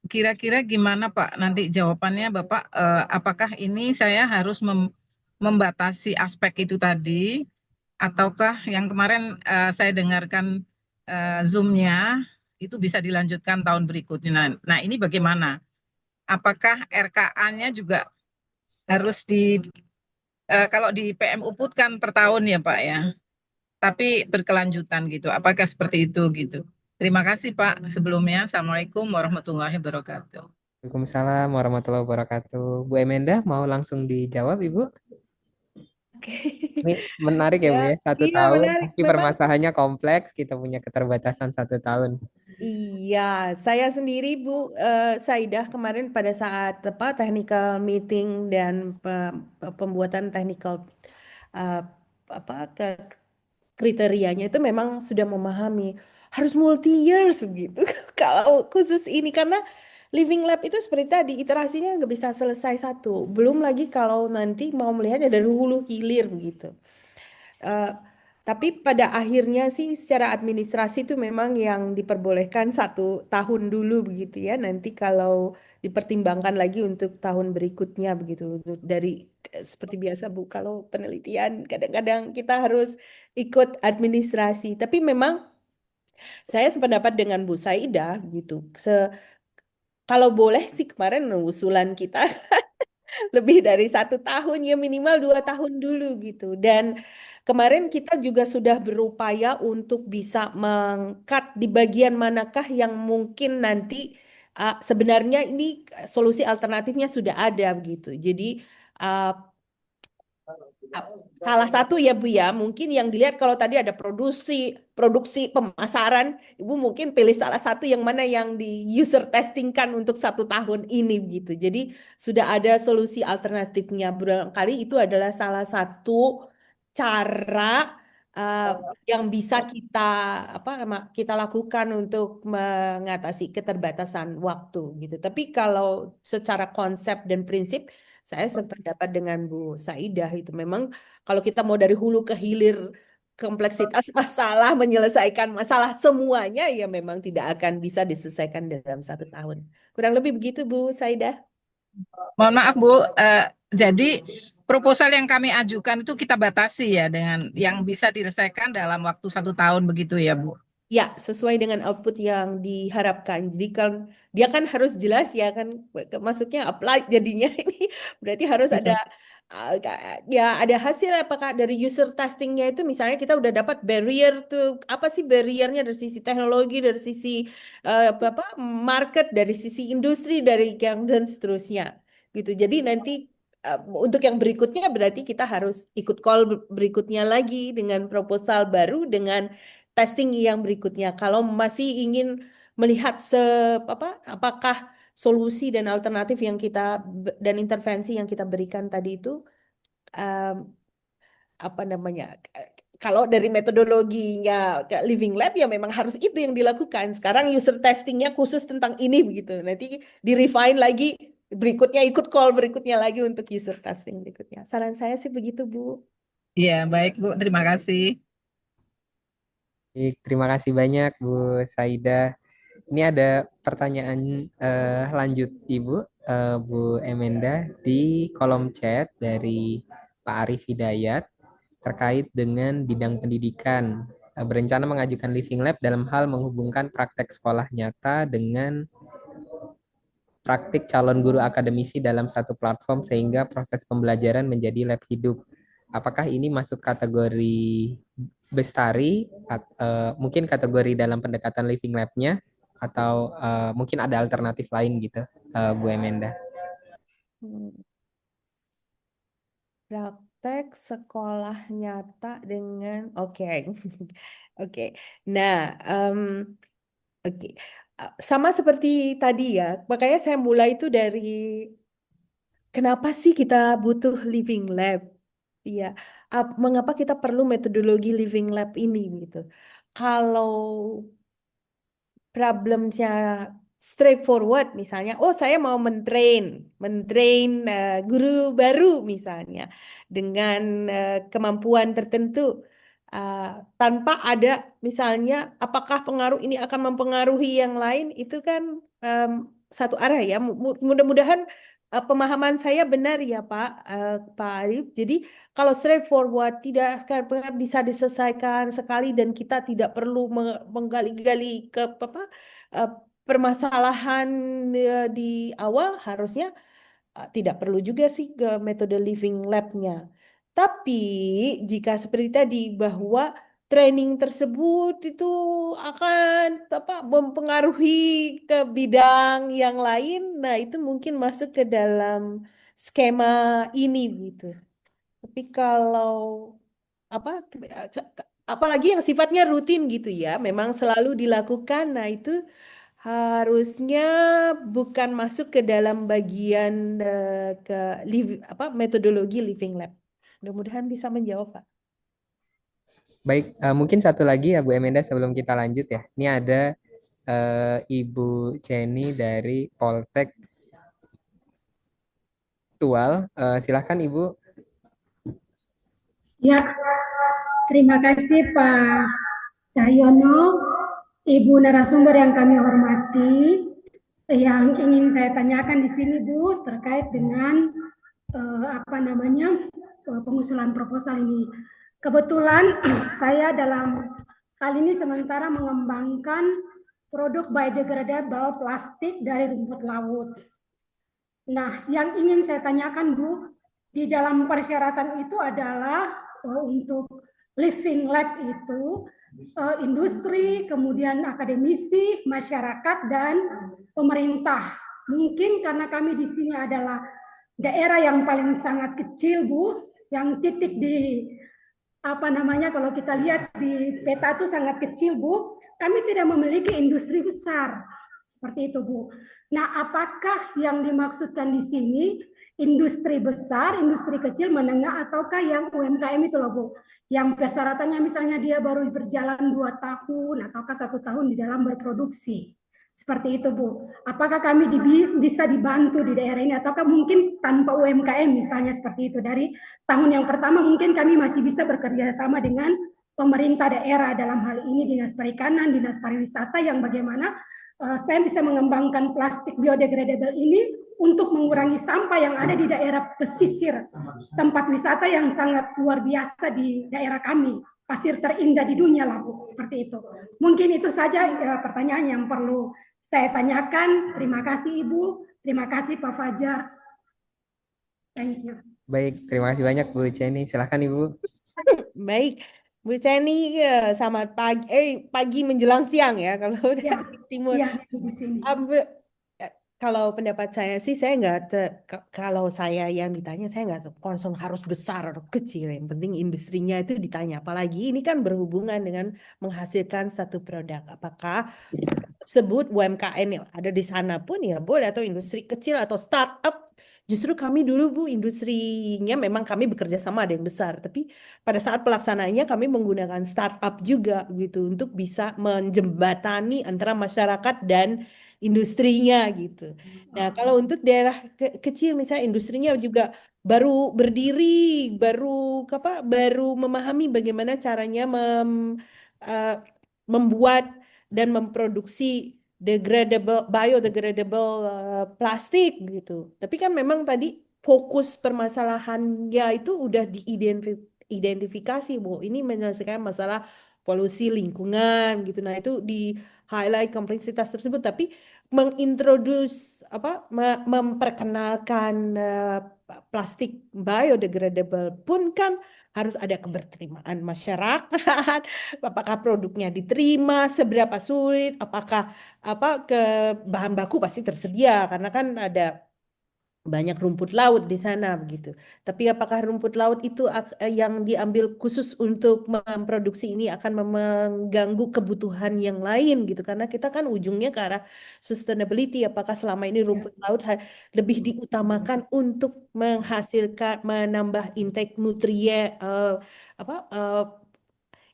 Kira-kira gimana Pak nanti jawabannya Bapak? Apakah ini saya harus membatasi aspek itu tadi, ataukah yang kemarin saya dengarkan Zoom-nya itu bisa dilanjutkan tahun berikutnya. Nah, ini bagaimana? Apakah RKA-nya juga harus kalau di PM UPUT kan per tahun ya Pak ya, tapi berkelanjutan gitu. Apakah seperti itu gitu? Terima kasih Pak sebelumnya. Assalamualaikum warahmatullahi wabarakatuh. Waalaikumsalam warahmatullahi wabarakatuh. Bu Emenda mau langsung dijawab, Ibu? Oke. Ini menarik ya, Ya, Bu ya. Satu iya tahun, menarik. tapi Memang permasalahannya kompleks. Kita punya keterbatasan 1 tahun. iya, saya sendiri Bu Saidah kemarin pada saat apa technical meeting dan pembuatan technical eh, apa kriterianya itu memang sudah memahami harus multi years gitu. Kalau khusus ini karena living lab itu seperti tadi iterasinya nggak bisa selesai satu. Belum lagi kalau nanti mau melihatnya dari hulu hilir begitu. Eh, tapi pada akhirnya sih secara administrasi itu memang yang diperbolehkan 1 tahun dulu begitu ya. Nanti kalau dipertimbangkan lagi untuk tahun berikutnya begitu. Dari seperti biasa Bu, kalau penelitian kadang-kadang kita harus ikut administrasi. Tapi memang saya sependapat dengan Bu Saidah gitu. Kalau boleh sih kemarin usulan kita lebih dari 1 tahun ya minimal 2 tahun dulu gitu. Dan kemarin kita juga sudah berupaya untuk bisa mengkat di bagian manakah yang mungkin nanti sebenarnya ini solusi alternatifnya sudah ada begitu. Jadi uh, salah satu ya Bu ya, mungkin yang dilihat kalau tadi ada produksi pemasaran, Ibu mungkin pilih salah satu yang mana yang di user testingkan untuk 1 tahun ini gitu. Jadi sudah ada solusi alternatifnya. Barangkali itu adalah salah satu cara uh, yang bisa kita lakukan untuk mengatasi keterbatasan waktu gitu. Tapi kalau secara konsep dan prinsip saya sependapat dengan Bu Saidah itu memang kalau kita mau dari hulu ke hilir kompleksitas masalah menyelesaikan masalah semuanya ya memang tidak akan bisa diselesaikan dalam 1 tahun. Kurang lebih begitu Bu Saidah. Mohon maaf Bu, jadi proposal yang kami ajukan itu kita batasi ya dengan yang bisa diselesaikan dalam waktu 1 tahun begitu ya Bu. Ya, sesuai dengan output yang diharapkan. Jadi kan dia kan harus jelas ya kan masuknya applied jadinya ini berarti harus ada ya ada hasil apakah dari user testingnya itu misalnya kita udah dapat barrier tuh apa sih barriernya dari sisi teknologi dari sisi apa market dari sisi industri dari yang dan seterusnya gitu. Jadi nanti eh, untuk yang berikutnya berarti kita harus ikut call berikutnya lagi dengan proposal baru dengan testing yang berikutnya. Kalau masih ingin melihat apakah solusi dan alternatif yang kita dan intervensi yang kita berikan tadi itu em, apa namanya? Kalau dari metodologinya ke living lab ya memang harus itu yang dilakukan. Sekarang user testingnya khusus tentang ini begitu. Nanti di refine lagi berikutnya ikut call berikutnya lagi untuk user testing berikutnya. Saran saya sih begitu, Bu. Iya, baik Bu, terima kasih. Baik, terima kasih banyak Bu Saida. Ini ada pertanyaan lanjut Ibu, Bu Emenda di kolom chat dari Pak Arif Hidayat terkait dengan bidang pendidikan. Berencana mengajukan Living Lab dalam hal menghubungkan praktek sekolah nyata dengan praktik calon guru akademisi dalam satu platform sehingga proses pembelajaran menjadi lab hidup. Apakah ini masuk kategori Bestari, mungkin kategori dalam pendekatan living lab-nya, atau mungkin ada alternatif lain gitu, Bu Emenda? Hmm, Praktek sekolah nyata dengan oke. Oke. Nah, oke. Sama seperti tadi ya. Makanya saya mulai itu dari kenapa sih kita butuh living lab? Iya. Mengapa kita perlu metodologi living lab ini gitu? Kalau problemnya straightforward misalnya, oh saya mau mentrain guru baru misalnya dengan kemampuan tertentu uh, tanpa ada misalnya apakah pengaruh ini akan mempengaruhi yang lain itu kan em, satu arah ya. Mudah-mudahan pemahaman saya benar ya Pak Arif. Jadi kalau straightforward tidak akan pernah bisa diselesaikan sekali dan kita tidak perlu menggali-gali ke apa eh, permasalahan di awal harusnya tidak perlu juga sih ke metode living lab-nya. Tapi jika seperti tadi bahwa training tersebut itu akan mempengaruhi ke bidang yang lain. Nah, itu mungkin masuk ke dalam skema ini gitu. Tapi kalau apa apalagi yang sifatnya rutin gitu ya, memang selalu dilakukan. Nah, itu harusnya bukan masuk ke dalam bagian ke metodologi living lab. Mudah-mudahan bisa menjawab, Pak. Baik, mungkin satu lagi ya Bu Emenda sebelum kita lanjut ya. Ini ada Ibu Jenny dari Poltek Tual. Silahkan Ibu. Ya, terima kasih Pak Cahyono, Ibu narasumber yang kami hormati. Yang ingin saya tanyakan di sini Bu terkait dengan pengusulan proposal ini. Kebetulan saya dalam hal ini sementara mengembangkan produk biodegradable plastik dari rumput laut. Nah, yang ingin saya tanyakan Bu, di dalam persyaratan itu adalah untuk living lab itu industri, kemudian akademisi, masyarakat, dan pemerintah. Mungkin karena kami di sini adalah daerah yang paling sangat kecil, Bu, yang titik di kalau kita lihat di peta itu sangat kecil, Bu. Kami tidak memiliki industri besar. Seperti itu, Bu. Nah, apakah yang dimaksudkan di sini industri besar, industri kecil, menengah, ataukah yang UMKM itu loh, Bu? Yang persyaratannya misalnya dia baru berjalan 2 tahun, ataukah 1 tahun di dalam berproduksi. Seperti itu, Bu. Apakah kami bisa dibantu di daerah ini, ataukah mungkin tanpa UMKM misalnya seperti itu. Dari tahun yang pertama mungkin kami masih bisa bekerja sama dengan pemerintah daerah, dalam hal ini Dinas Perikanan, Dinas Pariwisata, yang bagaimana saya bisa mengembangkan plastik biodegradable ini untuk mengurangi sampah yang ada di daerah pesisir, tempat wisata yang sangat luar biasa di daerah kami, pasir terindah di dunia lah Bu, seperti itu. Mungkin itu saja pertanyaan yang perlu saya tanyakan. Terima kasih Ibu, terima kasih Pak Fajar. Thank you. Baik, terima kasih banyak Bu Jenny. Silahkan Ibu. Baik, Bu Seni, selamat pagi menjelang siang ya kalau Ya, dari timur. ya, di sini. Kalau pendapat saya sih, saya nggak kalau saya yang ditanya, saya nggak concern harus besar atau kecil. Yang penting industrinya itu ditanya. Apalagi ini kan berhubungan dengan menghasilkan satu produk. Apakah sebut UMKM yang ada di sana pun ya boleh, atau industri kecil atau startup. Justru kami dulu Bu, industrinya memang kami bekerja sama ada yang besar, tapi pada saat pelaksanaannya kami menggunakan startup juga gitu untuk bisa menjembatani antara masyarakat dan industrinya gitu. Nah, kalau untuk daerah kecil misalnya industrinya juga baru berdiri, baru memahami bagaimana caranya membuat dan memproduksi biodegradable plastik gitu. Tapi kan memang tadi fokus permasalahannya itu udah diidentifikasi, Bu. Ini menyelesaikan masalah polusi lingkungan gitu. Nah, itu di highlight kompleksitas tersebut, tapi memperkenalkan plastik biodegradable pun kan harus ada keberterimaan masyarakat. Apakah produknya diterima, seberapa sulit, apakah ke bahan baku pasti tersedia karena kan ada banyak rumput laut di sana begitu. Tapi apakah rumput laut itu yang diambil khusus untuk memproduksi ini akan mengganggu kebutuhan yang lain gitu? Karena kita kan ujungnya ke arah sustainability. Apakah selama ini rumput laut lebih diutamakan untuk menghasilkan, menambah intake nutrien,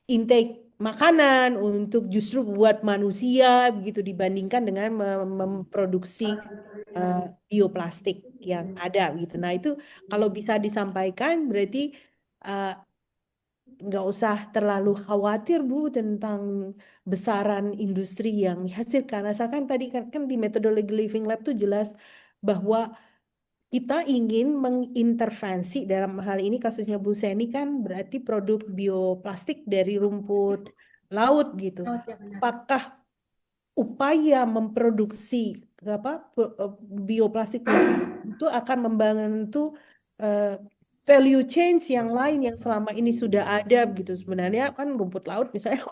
intake makanan untuk justru buat manusia begitu dibandingkan dengan memproduksi bioplastik yang ada gitu. Nah, itu kalau bisa disampaikan berarti nggak usah terlalu khawatir Bu tentang besaran industri yang dihasilkan. Asalkan tadi kan di metodologi Living Lab tuh jelas bahwa kita ingin mengintervensi dalam hal ini kasusnya Bu Seni kan berarti produk bioplastik dari rumput laut gitu. Apakah upaya memproduksi bioplastik itu akan membantu value change yang lain yang selama ini sudah ada gitu. Sebenarnya kan rumput laut misalnya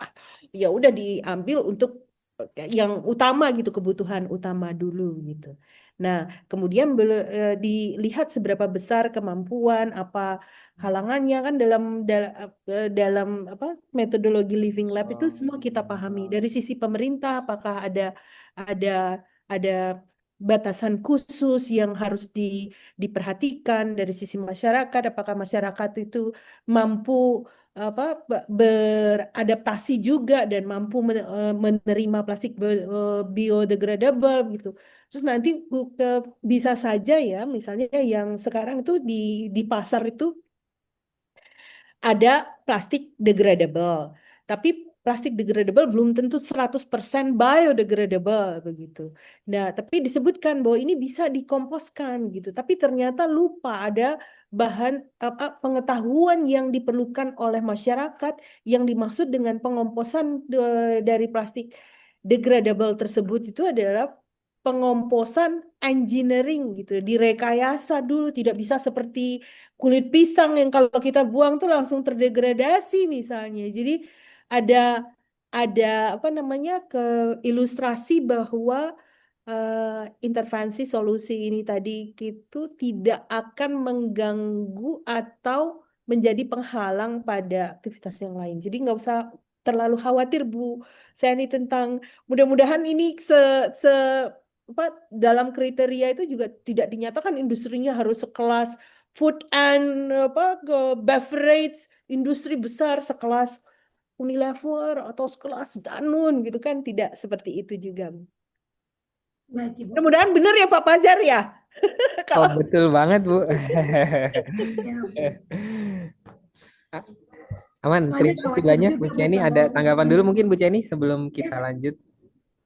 ya udah diambil untuk yang utama gitu, kebutuhan utama dulu gitu. Nah, kemudian dilihat seberapa besar kemampuan, apa halangannya kan dalam apa metodologi living lab itu semua kita pahami. Dari sisi pemerintah, apakah ada ada batasan khusus yang harus diperhatikan dari sisi masyarakat, apakah masyarakat itu mampu beradaptasi juga dan mampu menerima plastik biodegradable gitu. Terus nanti bisa saja ya, misalnya yang sekarang itu di pasar itu ada plastik degradable. Tapi plastik degradable belum tentu 100% biodegradable begitu. Nah, tapi disebutkan bahwa ini bisa dikomposkan gitu. Tapi ternyata lupa ada bahan pengetahuan yang diperlukan oleh masyarakat yang dimaksud dengan pengomposan dari plastik degradable tersebut itu adalah pengomposan engineering gitu, direkayasa dulu, tidak bisa seperti kulit pisang yang kalau kita buang tuh langsung terdegradasi misalnya. Jadi ada apa namanya ke ilustrasi bahwa intervensi solusi ini tadi itu tidak akan mengganggu atau menjadi penghalang pada aktivitas yang lain. Jadi nggak usah terlalu khawatir Bu Seni tentang mudah-mudahan ini se apa dalam kriteria itu juga tidak dinyatakan industrinya harus sekelas food and beverage industri besar sekelas Unilever atau sekelas Danone gitu kan tidak seperti itu juga. Baik, Ibu. Mudah-mudahan benar ya Pak Fajar ya. Oh, Kalau betul banget, Bu. Ya, Aman, soalnya terima kasih khawatir banyak juga Bu Bu Ceni. kalau Ada tanggapan dulu mungkin Bu Ceni sebelum ya, kita lanjut.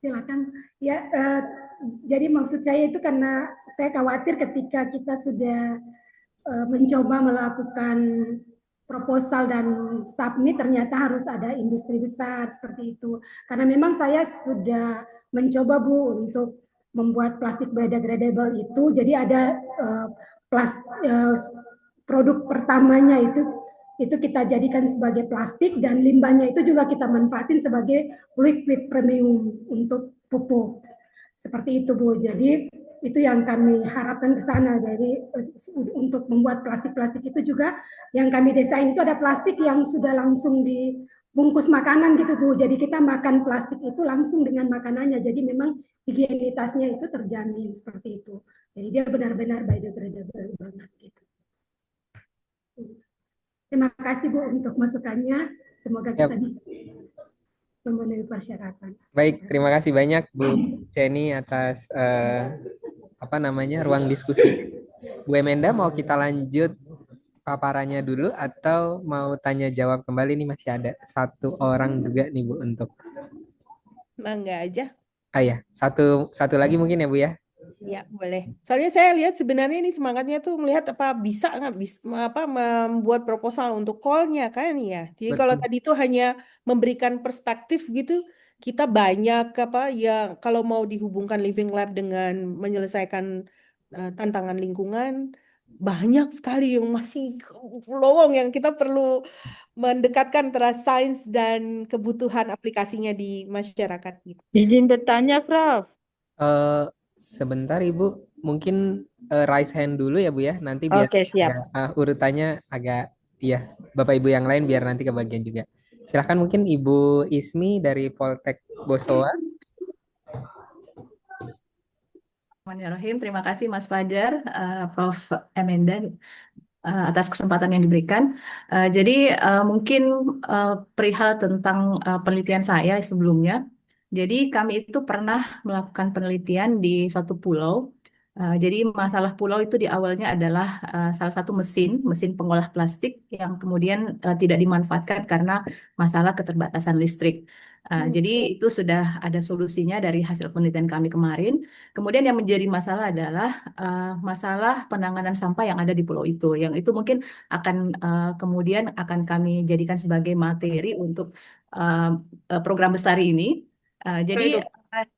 silakan. Ya, jadi maksud saya itu karena saya khawatir ketika kita sudah mencoba melakukan proposal dan submit ternyata harus ada industri besar seperti itu. Karena memang saya sudah mencoba Bu untuk membuat plastik biodegradable itu. Jadi ada produk pertamanya itu kita jadikan sebagai plastik dan limbahnya itu juga kita manfaatin sebagai liquid premium untuk pupuk. Seperti itu Bu. Jadi itu yang kami harapkan ke sana dari untuk membuat plastik-plastik itu juga yang kami desain itu ada plastik yang sudah langsung dibungkus makanan gitu Bu. Jadi kita makan plastik itu langsung dengan makanannya. Jadi memang higienitasnya itu terjamin seperti itu. Jadi dia benar-benar biodegradable banget gitu. Terima kasih Bu untuk masukannya. Semoga Ya, kita bisa memenuhi persyaratan. baik, terima kasih banyak Bu Ceni atas apa namanya ruang diskusi. Bu Emenda mau kita lanjut paparannya dulu atau mau tanya jawab kembali nih masih ada satu orang juga nih Bu untuk. Mangga aja. Ah ya, satu lagi mungkin ya Bu ya. Ya, boleh. Soalnya saya lihat sebenarnya ini semangatnya tuh melihat apa bisa nggak bisa apa membuat proposal untuk call-nya kan ya. Jadi kalau Betul. tadi itu hanya memberikan perspektif gitu, kita banyak apa ya kalau mau dihubungkan living lab dengan menyelesaikan tantangan lingkungan banyak sekali yang masih lowong yang kita perlu mendekatkan antara sains dan kebutuhan aplikasinya di masyarakat gitu. Izin bertanya, Prof. Eh, sebentar Ibu, mungkin raise hand dulu ya Bu ya. Nanti biar Oke, siap. urutannya agak ya Bapak Ibu yang lain biar nanti kebagian juga. Silahkan mungkin Ibu Ismi dari Poltek Bosowa. Bismillahirrahmanirrahim. Terima kasih Mas Fajar, Prof. Emenda atas kesempatan yang diberikan. Jadi mungkin perihal tentang penelitian saya sebelumnya. Jadi kami itu pernah melakukan penelitian di suatu pulau. Jadi masalah pulau itu di awalnya adalah salah satu mesin pengolah plastik yang kemudian tidak dimanfaatkan karena masalah keterbatasan listrik. Jadi itu sudah ada solusinya dari hasil penelitian kami kemarin. Kemudian yang menjadi masalah adalah masalah penanganan sampah yang ada di pulau itu. Yang itu mungkin akan kemudian akan kami jadikan sebagai materi untuk program bestari ini. Jadi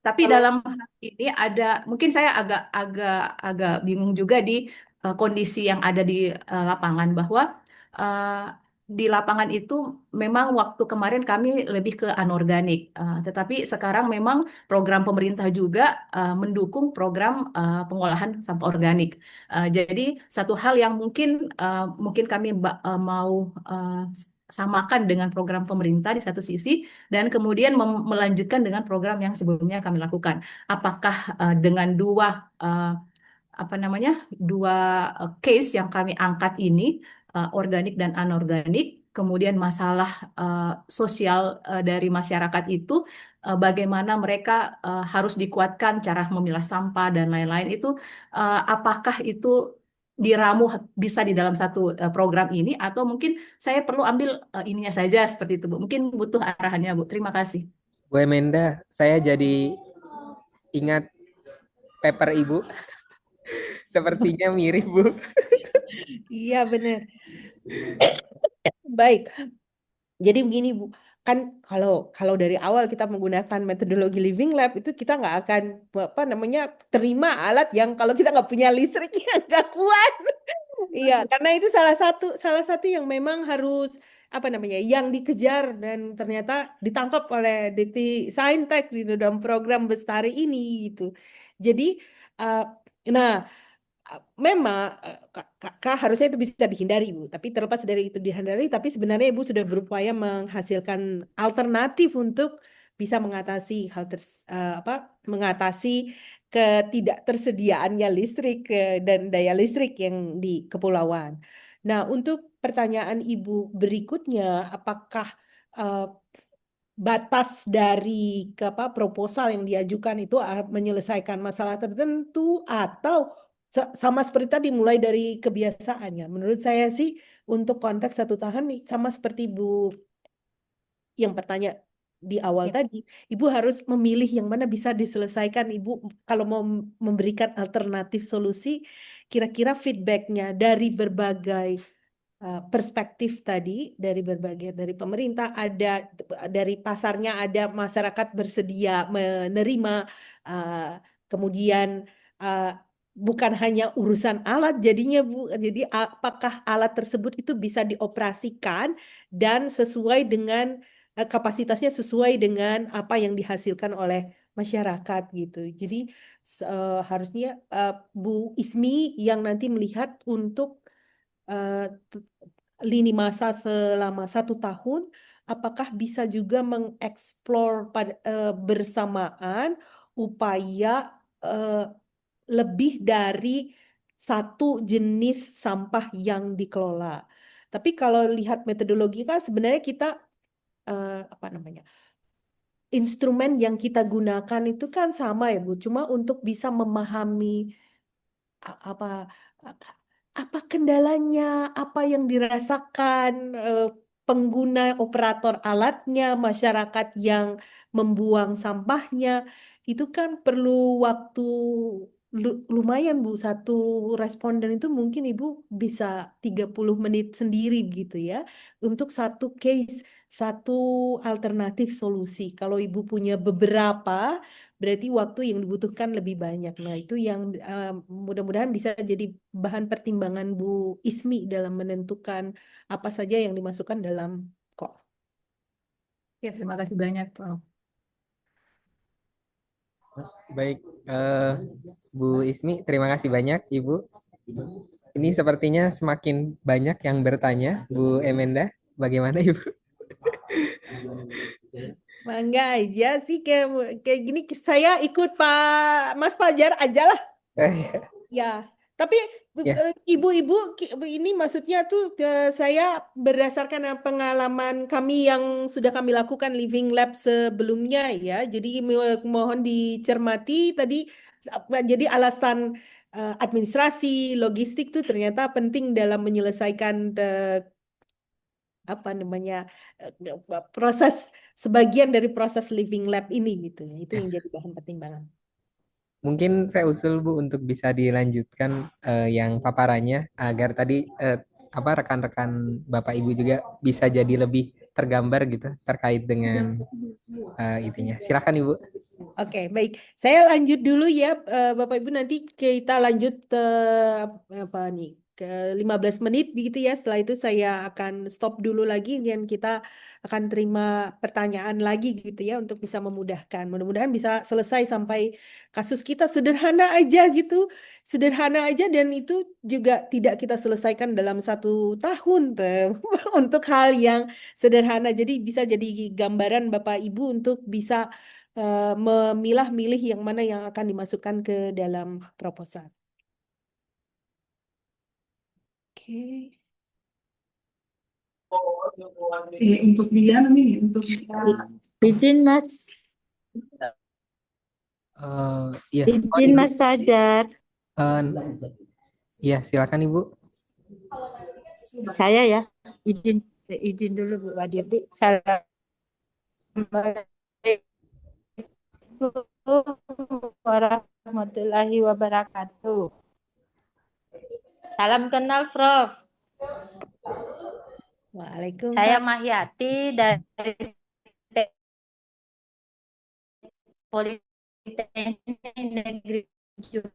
Tapi Kalau dalam hal ini ada mungkin saya agak bingung juga di kondisi yang ada di lapangan bahwa eh, di lapangan itu memang waktu kemarin kami lebih ke anorganik. Tetapi sekarang memang program pemerintah juga mendukung program pengolahan sampah organik. Jadi satu hal yang mungkin kami mau samakan dengan program pemerintah di satu sisi dan kemudian melanjutkan dengan program yang sebelumnya kami lakukan. Apakah dengan eh, apa namanya dua case yang kami angkat ini organik dan anorganik, kemudian masalah sosial dari masyarakat itu bagaimana mereka harus dikuatkan cara memilah sampah dan lain-lain itu apakah itu diramu bisa di dalam satu program ini atau mungkin saya perlu ambil ininya saja seperti itu Bu. Mungkin butuh arahannya Bu. Terima kasih. Bu Emenda, saya jadi ingat paper Ibu. Sepertinya mirip, Bu. iya benar. Baik. Jadi begini Bu, kan kalau kalau dari awal kita menggunakan metodologi Living Lab itu kita nggak akan apa namanya terima alat yang kalau kita nggak punya listriknya nggak kuat. Iya, karena itu salah satu yang memang harus apa namanya yang dikejar dan ternyata ditangkap oleh DT Saintek di dalam program Bestari ini gitu. Jadi uh, nah memang harusnya itu bisa dihindari Bu. Tapi terlepas dari itu dihindari, tapi sebenarnya Ibu sudah berupaya menghasilkan alternatif untuk bisa mengatasi mengatasi ketidaktersediaannya listrik dan daya listrik yang di kepulauan. Nah, untuk pertanyaan Ibu berikutnya, apakah eh, batas dari proposal yang diajukan itu menyelesaikan masalah tertentu atau sama seperti tadi mulai dari kebiasaannya. Menurut saya sih untuk konteks 1 tahun nih sama seperti Bu yang bertanya di awal Ya. tadi, Ibu harus memilih yang mana bisa diselesaikan. Ibu kalau mau memberikan alternatif solusi, kira-kira feedbacknya dari berbagai perspektif tadi dari berbagai dari pemerintah ada dari pasarnya ada masyarakat bersedia menerima uh, kemudian uh, bukan hanya urusan alat jadinya Bu jadi apakah alat tersebut itu bisa dioperasikan dan sesuai dengan kapasitasnya sesuai dengan apa yang dihasilkan oleh masyarakat gitu jadi harusnya Bu Ismi yang nanti melihat untuk eh, lini masa selama 1 tahun, apakah bisa juga mengeksplor bersamaan upaya eh, lebih dari satu jenis sampah yang dikelola. Tapi kalau lihat metodologi kan sebenarnya kita apa namanya instrumen yang kita gunakan itu kan sama ya Bu, cuma untuk bisa memahami apa apa kendalanya, apa yang dirasakan pengguna operator alatnya, masyarakat yang membuang sampahnya, itu kan perlu waktu lumayan Bu. Satu responden itu mungkin Ibu bisa 30 menit sendiri gitu ya, untuk satu case, satu alternatif solusi. Kalau Ibu punya beberapa, berarti waktu yang dibutuhkan lebih banyak. Nah, itu yang mudah-mudahan bisa jadi bahan pertimbangan Bu Ismi dalam menentukan apa saja yang dimasukkan dalam kok. Ya, terima kasih banyak, Prof. Baik, Bu Ismi, terima kasih banyak, Ibu. Ini sepertinya semakin banyak yang bertanya, Bu Emenda. Bagaimana, Ibu? Mangga aja sih kayak kayak gini saya ikut Pak Mas Fajar aja lah. Ya, tapi Ya, ibu-ibu ini maksudnya tuh saya berdasarkan pengalaman kami yang sudah kami lakukan Living Lab sebelumnya ya. Jadi mohon dicermati tadi jadi alasan administrasi, logistik tuh ternyata penting dalam menyelesaikan apa namanya proses sebagian dari proses Living Lab ini gitu. Itu yang jadi bahan pertimbangan. mungkin saya usul Bu untuk bisa dilanjutkan yang paparannya agar tadi apa rekan-rekan Bapak Ibu juga bisa jadi lebih tergambar gitu terkait dengan itunya. Silakan Ibu. Oke, baik. Saya lanjut dulu ya, Bapak Ibu. Nanti kita lanjut apa nih ke 15 menit begitu ya. Setelah itu saya akan stop dulu lagi dan kita akan terima pertanyaan lagi gitu ya untuk bisa memudahkan. Mudah-mudahan bisa selesai sampai kasus kita sederhana aja gitu. Sederhana aja dan itu juga tidak kita selesaikan dalam 1 tahun untuk hal yang sederhana. Jadi bisa jadi gambaran Bapak Ibu untuk bisa memilah-milih yang mana yang akan dimasukkan ke dalam proposal. Oke. Untuk dia nih, untuk Izin Mas, Iya, izin Ibu. Mas Fajar. Eh, ya, silakan Ibu. Saya ya, izin dulu Bu Wadirdi. Assalamualaikum warahmatullahi wabarakatuh. Salam kenal, Prof. Saya Waalaikumsalam. Mahyati dari Politeknik Negeri Ujung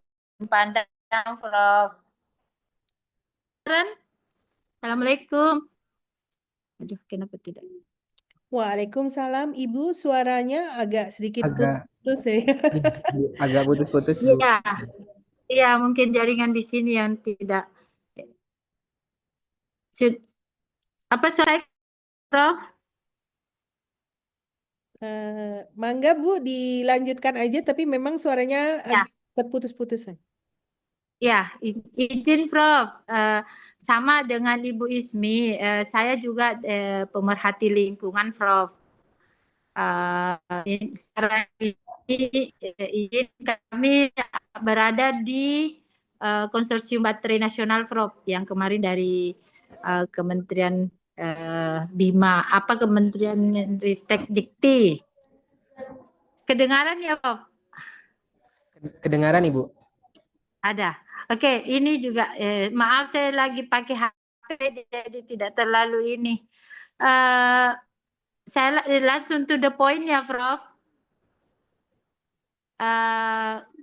Pandang, Prof. Assalamualaikum. Aduh, kenapa tidak? Waalaikumsalam. Ibu suaranya agak sedikit Agak putus ya. agak putus-putus Bu. Iya, iya mungkin jaringan di sini yang tidak. Apa suara Prof? Mangga Bu, dilanjutkan aja tapi memang suaranya Ya, agak terputus-putus. ya, izin Prof. Sama dengan Ibu Ismi, saya juga pemerhati lingkungan Prof. Sekarang ini izin kami berada di Konsorsium Baterai Nasional Prof. Yang kemarin dari Kementerian Bima, Kementerian Ristek Dikti. Kedengaran ya Prof? Kedengaran Ibu? Ada. Oke, ini juga maaf saya lagi pakai HP jadi tidak terlalu ini. Saya langsung to the point ya, Prof.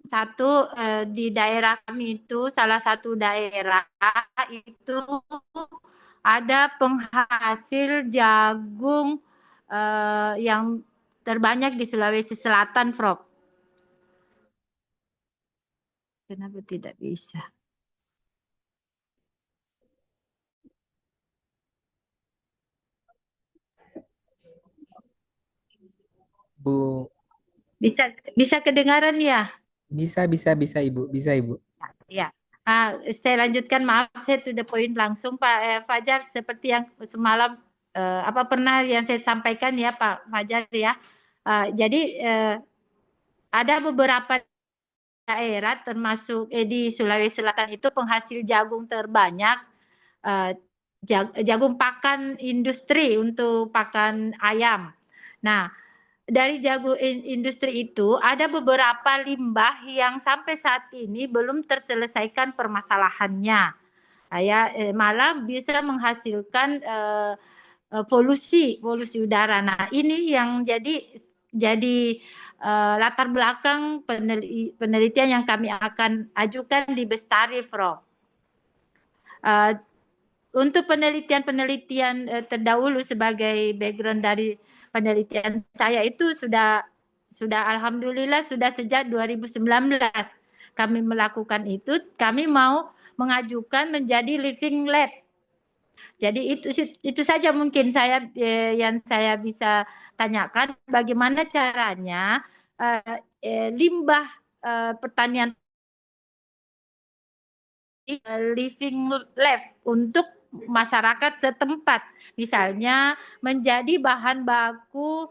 Satu di daerah kami itu salah satu daerah itu ada penghasil jagung yang terbanyak di Sulawesi Selatan, Prof. Kenapa tidak bisa? Bu. Bisa kedengaran ya? Bisa Ibu, bisa Ibu. Ya. Saya lanjutkan, maaf saya to the point langsung Pak Fajar, seperti yang semalam pernah yang saya sampaikan ya Pak Fajar ya. Jadi ada beberapa daerah termasuk di Sulawesi Selatan itu penghasil jagung terbanyak, jagung pakan industri untuk pakan ayam. Nah, dari jagung industri itu ada beberapa limbah yang sampai saat ini belum terselesaikan permasalahannya. Malah bisa menghasilkan polusi udara. Nah, ini yang jadi latar belakang penelitian yang kami akan ajukan di Bestari, Prof. Untuk penelitian terdahulu sebagai background dari penelitian saya itu sudah alhamdulillah sudah sejak 2019 kami melakukan itu. Kami mau mengajukan menjadi living lab. Jadi itu saja mungkin yang saya bisa tanyakan, bagaimana caranya limbah pertanian living lab untuk masyarakat setempat, misalnya menjadi bahan baku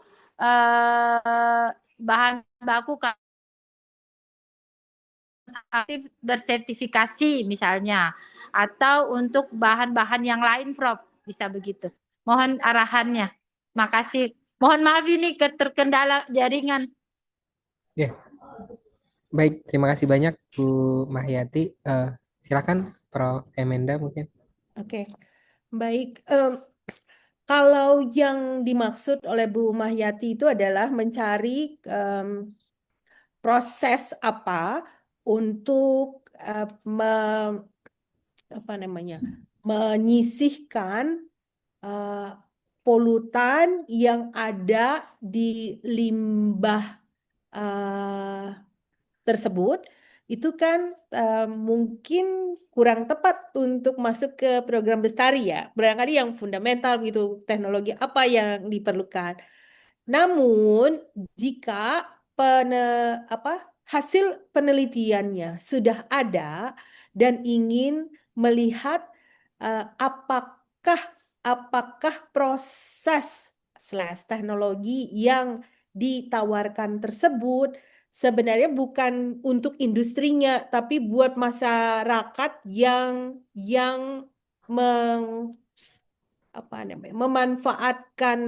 aktif bersertifikasi misalnya, atau untuk bahan-bahan yang lain, Prof. Bisa begitu. Mohon arahannya. Makasih. Mohon maaf ini terkendala jaringan. Ya. Baik, terima kasih banyak Bu Mahyati. Silakan Prof. Emenda mungkin. Oke. Baik. kalau yang dimaksud oleh Bu Mahyati itu adalah mencari proses apa untuk apa namanya, menyisihkan polutan yang ada di limbah tersebut, itu kan mungkin kurang tepat untuk masuk ke program Bestari ya. Barangkali yang fundamental gitu, teknologi apa yang diperlukan. Namun jika hasil penelitiannya sudah ada dan ingin melihat apakah proses slash teknologi yang ditawarkan tersebut sebenarnya bukan untuk industrinya, tapi buat masyarakat yang memanfaatkan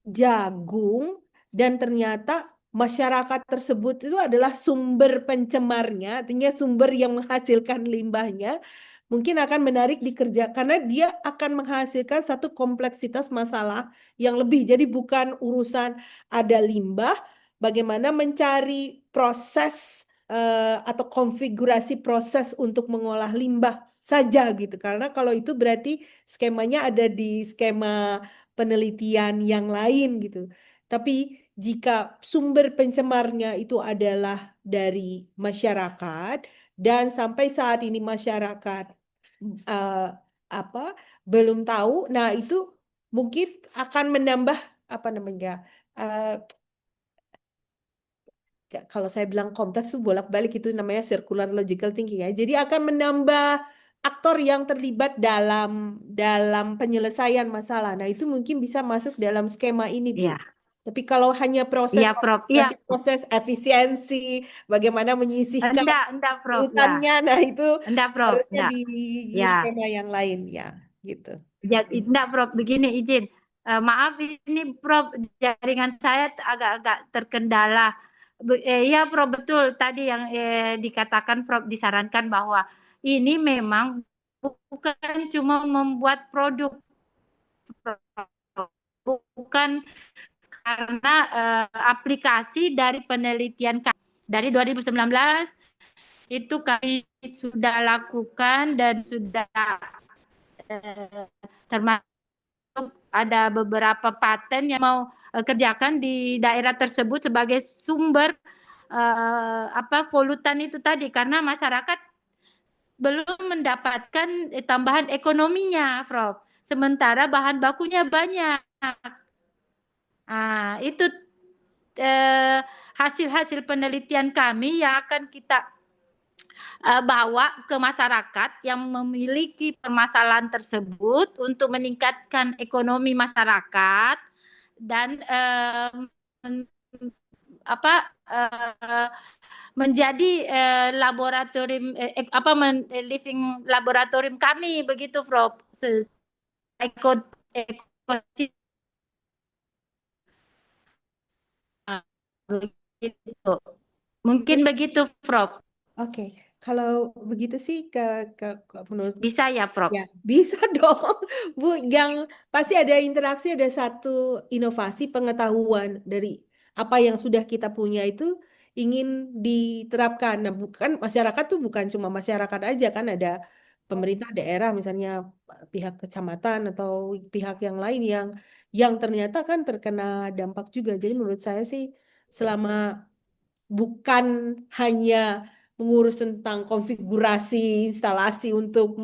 jagung, dan ternyata masyarakat tersebut itu adalah sumber pencemarnya, artinya sumber yang menghasilkan limbahnya, mungkin akan menarik dikerja karena dia akan menghasilkan satu kompleksitas masalah yang lebih. Jadi bukan urusan ada limbah, bagaimana mencari proses atau konfigurasi proses untuk mengolah limbah saja gitu. Karena kalau itu berarti skemanya ada di skema penelitian yang lain gitu. Tapi jika sumber pencemarnya itu adalah dari masyarakat dan sampai saat ini masyarakat eh, belum tahu, nah itu mungkin akan menambah apa namanya, eh, kalau saya bilang kompleks itu bolak-balik, itu namanya circular logical thinking ya. Jadi akan menambah aktor yang terlibat dalam penyelesaian masalah. Nah, itu mungkin bisa masuk dalam skema ini, Bu. Iya, Tapi kalau hanya proses iya, Prof. Iya, proses efisiensi, bagaimana menyisihkan enggak, Prof. Ya, hutannya, nah itu enggak, Prof. harusnya Enggak. di Ya, skema yang lain ya, gitu. jadi enggak, Prof. Begini, izin. Maaf, ini Prof, jaringan saya agak-agak terkendala. Iya, Prof, betul tadi yang dikatakan Prof, disarankan bahwa ini memang bukan cuma membuat produk, bukan karena aplikasi dari penelitian kami. Dari 2019 itu kami sudah lakukan dan sudah termasuk ada beberapa paten yang mau kerjakan di daerah tersebut sebagai sumber polutan itu tadi, karena masyarakat belum mendapatkan tambahan ekonominya, Prof. Sementara bahan bakunya banyak. Nah, itu hasil-hasil penelitian kami yang akan kita bawa ke masyarakat yang memiliki permasalahan tersebut untuk meningkatkan ekonomi masyarakat dan menjadi laboratorium living laboratorium kami, begitu Prof. Begitu. Mungkin begitu, Prof. Oke, kalau begitu sih menurut Bisa ya, Prof? ya, bisa dong, Bu. Yang pasti ada interaksi, ada satu inovasi pengetahuan dari apa yang sudah kita punya itu ingin diterapkan. Nah, bukan masyarakat tuh bukan cuma masyarakat aja kan, ada pemerintah daerah misalnya pihak kecamatan atau pihak yang lain yang ternyata kan terkena dampak juga. Jadi menurut saya sih selama bukan hanya mengurus tentang konfigurasi instalasi untuk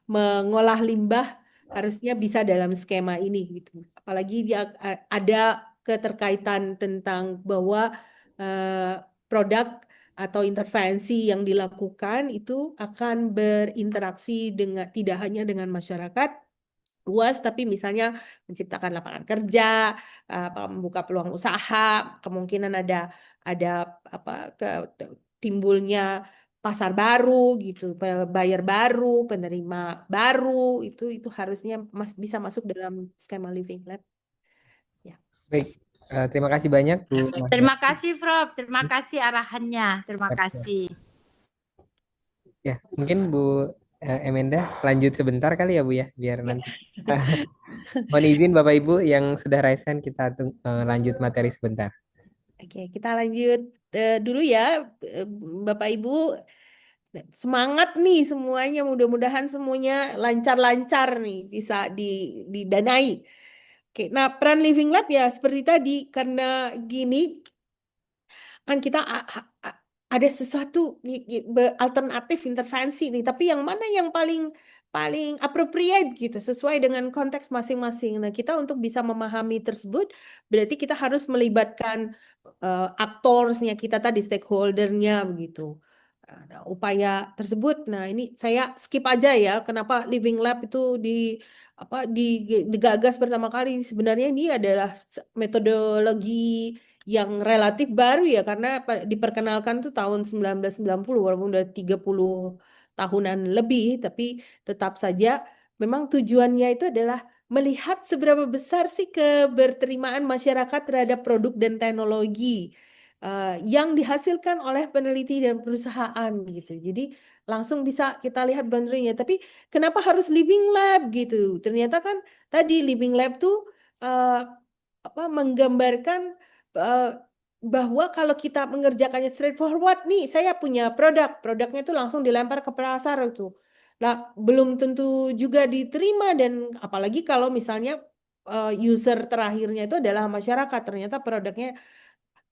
mengolah limbah, harusnya bisa dalam skema ini gitu. Apalagi dia ada keterkaitan tentang bahwa produk atau intervensi yang dilakukan itu akan berinteraksi dengan tidak hanya dengan masyarakat luas, tapi misalnya menciptakan lapangan kerja, membuka peluang usaha, kemungkinan ada timbulnya pasar baru gitu, buyer baru, penerima baru, itu harusnya bisa masuk dalam skema Living Lab. Ya. Baik, terima kasih banyak Bu Terima Mahyati. kasih, Prof. Terima kasih arahannya. Terima kasih. Ya, mungkin Bu Emenda, lanjut sebentar kali ya Bu ya, biar nanti. Mohon izin Bapak Ibu yang sudah raise hand, kita lanjut materi sebentar. Oke, kita lanjut dulu ya, eh, Bapak Ibu. Semangat nih semuanya, mudah-mudahan semuanya lancar-lancar nih, bisa didanai. Oke, nah peran Living Lab ya seperti tadi, karena gini kan kita ada sesuatu alternatif intervensi nih, tapi yang mana yang paling paling appropriate gitu, sesuai dengan konteks masing-masing. Nah, kita untuk bisa memahami tersebut, berarti kita harus melibatkan aktorsnya kita tadi, stakeholdernya begitu. Nah, upaya tersebut, nah ini saya skip aja ya, kenapa Living Lab itu apa digagas pertama kali. Sebenarnya ini adalah metodologi yang relatif baru ya, karena diperkenalkan tuh tahun 1990, walaupun udah 30 tahunan lebih, tapi tetap saja memang tujuannya itu adalah melihat seberapa besar sih keberterimaan masyarakat terhadap produk dan teknologi yang dihasilkan oleh peneliti dan perusahaan gitu. Jadi langsung bisa kita lihat boundary-nya. Tapi kenapa harus Living Lab gitu? Ternyata kan tadi Living Lab tuh uh, menggambarkan uh, bahwa kalau kita mengerjakannya straightforward nih, saya punya produknya itu langsung dilempar ke pasar itu. Nah, belum tentu juga diterima, dan apalagi kalau misalnya user terakhirnya itu adalah masyarakat, ternyata produknya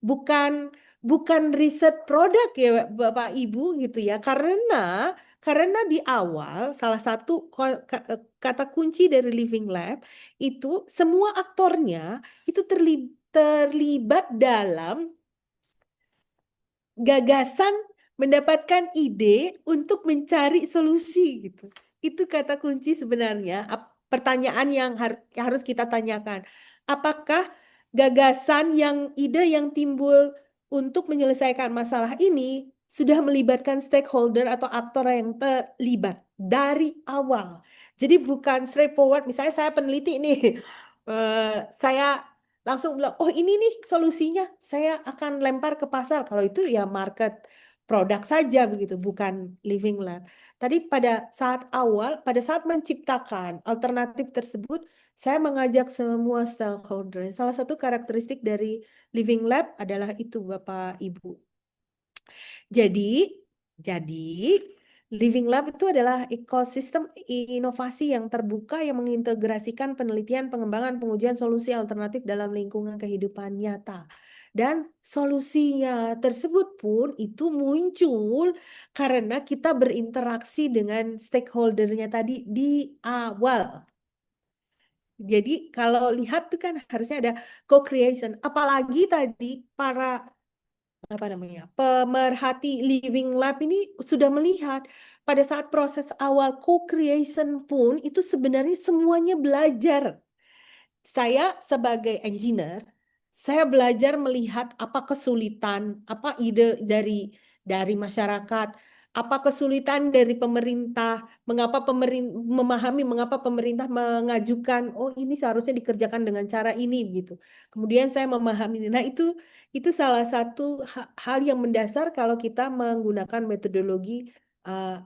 bukan bukan riset produk ya Bapak Ibu gitu ya, karena di awal salah satu kata kunci dari Living Lab itu semua aktornya itu terlibat dalam gagasan, mendapatkan ide untuk mencari solusi gitu. Itu kata kunci sebenarnya. Pertanyaan yang harus kita tanyakan. Apakah gagasan ide yang timbul untuk menyelesaikan masalah ini sudah melibatkan stakeholder atau aktor yang terlibat dari awal. Jadi bukan straightforward, misalnya saya peneliti nih, saya langsung bilang, oh ini nih solusinya, saya akan lempar ke pasar. Kalau itu ya market produk saja begitu, bukan Living Lab. Tadi pada saat awal, pada saat menciptakan alternatif tersebut, saya mengajak semua stakeholder. Salah satu karakteristik dari Living Lab adalah itu, Bapak Ibu. Jadi Living Lab itu adalah ekosistem inovasi yang terbuka yang mengintegrasikan penelitian, pengembangan, pengujian solusi alternatif dalam lingkungan kehidupan nyata. Dan solusinya tersebut pun itu muncul karena kita berinteraksi dengan stakeholdernya tadi di awal. Jadi kalau lihat tuh kan harusnya ada co-creation. Apalagi tadi para pemerhati Living Lab ini sudah melihat pada saat proses awal co-creation pun itu sebenarnya semuanya belajar. Saya sebagai engineer, saya belajar melihat apa kesulitan, apa ide dari masyarakat, apa kesulitan dari pemerintah, memahami mengapa pemerintah mengajukan, oh ini seharusnya dikerjakan dengan cara ini gitu. Kemudian saya memahami. Nah, itu salah satu hal yang mendasar kalau kita menggunakan metodologi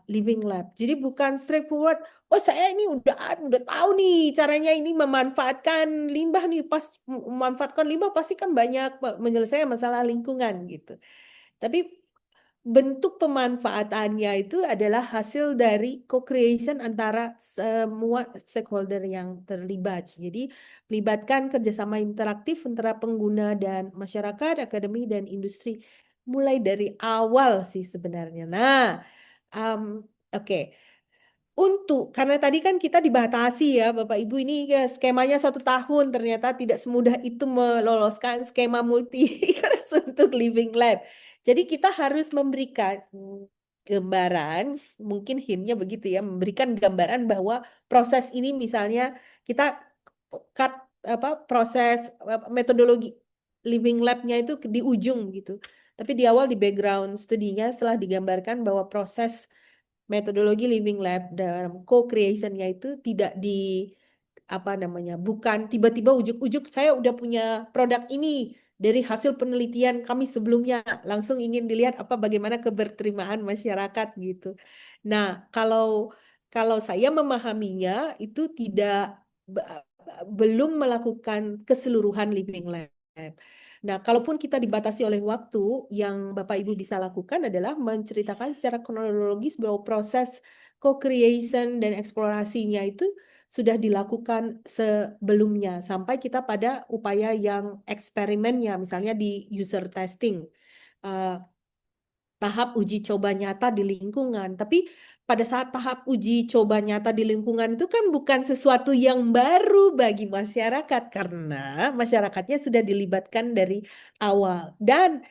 Living Lab. Jadi bukan straightforward, oh saya ini udah tahu nih caranya ini memanfaatkan limbah nih, pas memanfaatkan limbah pasti kan banyak menyelesaikan masalah lingkungan gitu. Tapi bentuk pemanfaatannya itu adalah hasil dari co-creation antara semua stakeholder yang terlibat. Jadi melibatkan kerjasama interaktif antara pengguna dan masyarakat, akademi dan industri mulai dari awal sih sebenarnya. Nah, oke. Karena tadi kan kita dibatasi ya Bapak Ibu, ini ya skemanya 1 tahun, ternyata tidak semudah itu meloloskan skema multi untuk Living Lab. Jadi kita harus memberikan gambaran, mungkin hintnya begitu ya, memberikan gambaran bahwa proses ini misalnya kita cut proses metodologi Living Lab-nya itu di ujung gitu. Tapi di awal di background studinya setelah digambarkan bahwa proses metodologi Living Lab dalam co-creation-nya itu tidak bukan tiba-tiba ujuk-ujuk saya udah punya produk ini dari hasil penelitian kami sebelumnya, langsung ingin dilihat bagaimana keberterimaan masyarakat gitu. Nah, kalau kalau saya memahaminya itu belum melakukan keseluruhan living lab. Nah, kalaupun kita dibatasi oleh waktu, yang Bapak Ibu bisa lakukan adalah menceritakan secara kronologis bahwa proses co-creation dan eksplorasinya itu sudah dilakukan sebelumnya sampai kita pada upaya yang eksperimennya, misalnya di user testing. Eh, tahap uji coba nyata di lingkungan. Tapi pada saat tahap uji coba nyata di lingkungan itu kan bukan sesuatu yang baru bagi masyarakat karena masyarakatnya sudah dilibatkan dari awal dan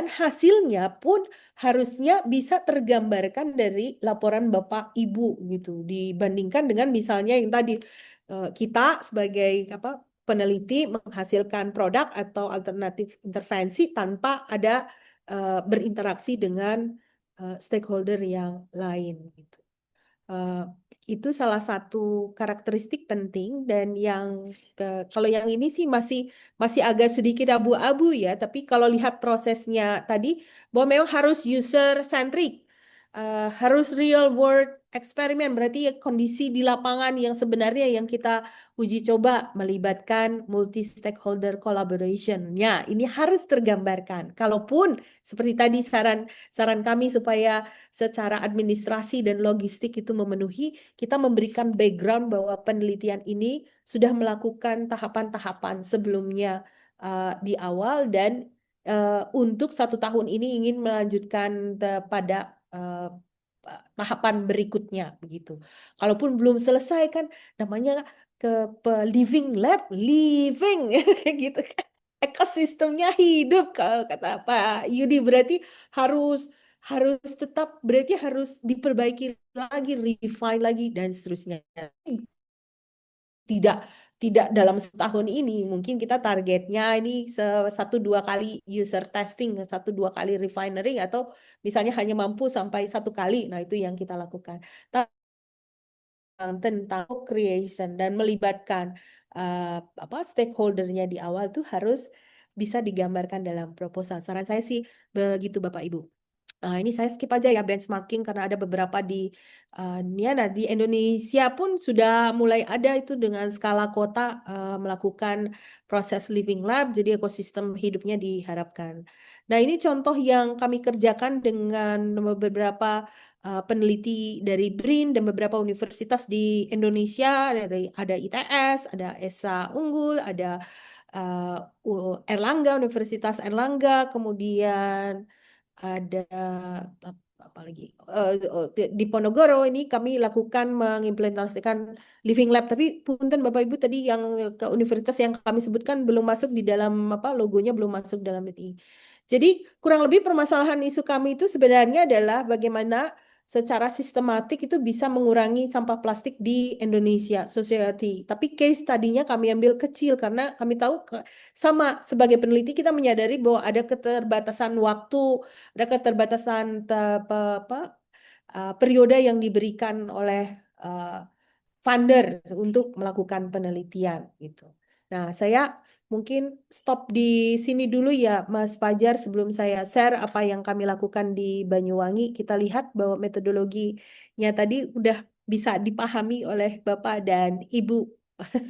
hasilnya pun harusnya bisa tergambarkan dari laporan Bapak Ibu gitu dibandingkan dengan misalnya yang tadi kita sebagai apa peneliti menghasilkan produk atau alternatif intervensi tanpa ada berinteraksi dengan stakeholder yang lain gitu. Eh, itu salah satu karakteristik penting dan kalau yang ini sih masih agak sedikit abu-abu ya, tapi kalau lihat prosesnya tadi bahwa memang harus user centric, harus real world eksperimen, berarti ya kondisi di lapangan yang sebenarnya yang kita uji coba melibatkan multi stakeholder collaboration. Ya, ini harus tergambarkan. Kalaupun seperti tadi saran kami supaya secara administrasi dan logistik itu memenuhi, kita memberikan background bahwa penelitian ini sudah melakukan tahapan-tahapan sebelumnya di awal dan untuk 1 tahun ini ingin melanjutkan pada tahapan berikutnya begitu. Kalaupun belum selesai kan namanya living lab, living gitu kan. Ekosistemnya hidup kalau kata Pak Yudi berarti harus harus tetap berarti harus diperbaiki lagi, refine lagi dan seterusnya. Tidak tidak dalam 1 tahun ini, mungkin kita targetnya ini 1-2 kali user testing, 1-2 kali refinery atau misalnya hanya mampu sampai 1 kali. Nah, itu yang kita lakukan. Tentang creation dan melibatkan stakeholdernya di awal tuh harus bisa digambarkan dalam proposal. Saran saya sih begitu Bapak Ibu. Ini saya skip aja ya benchmarking karena ada beberapa di Indonesia pun sudah mulai ada itu dengan skala kota melakukan proses living lab, jadi ekosistem hidupnya diharapkan. Nah ini contoh yang kami kerjakan dengan beberapa peneliti dari BRIN dan beberapa universitas di Indonesia, ada ITS, ada ESA Unggul, ada Erlangga, Universitas Erlangga, kemudian ada apa lagi di Ponorogo ini kami lakukan mengimplementasikan living lab tapi punten Bapak Ibu tadi yang ke universitas yang kami sebutkan belum masuk di dalam logonya belum masuk dalam ini. Jadi kurang lebih permasalahan isu kami itu sebenarnya adalah bagaimana secara sistematik itu bisa mengurangi sampah plastik di Indonesia society. Tapi case tadinya kami ambil kecil karena kami tahu sama sebagai peneliti kita menyadari bahwa ada keterbatasan waktu, ada keterbatasan periode yang diberikan oleh funder untuk melakukan penelitian gitu. Nah, saya mungkin stop di sini dulu ya Mas Fajar sebelum saya share apa yang kami lakukan di Banyuwangi. Kita lihat bahwa metodologinya tadi udah bisa dipahami oleh Bapak dan Ibu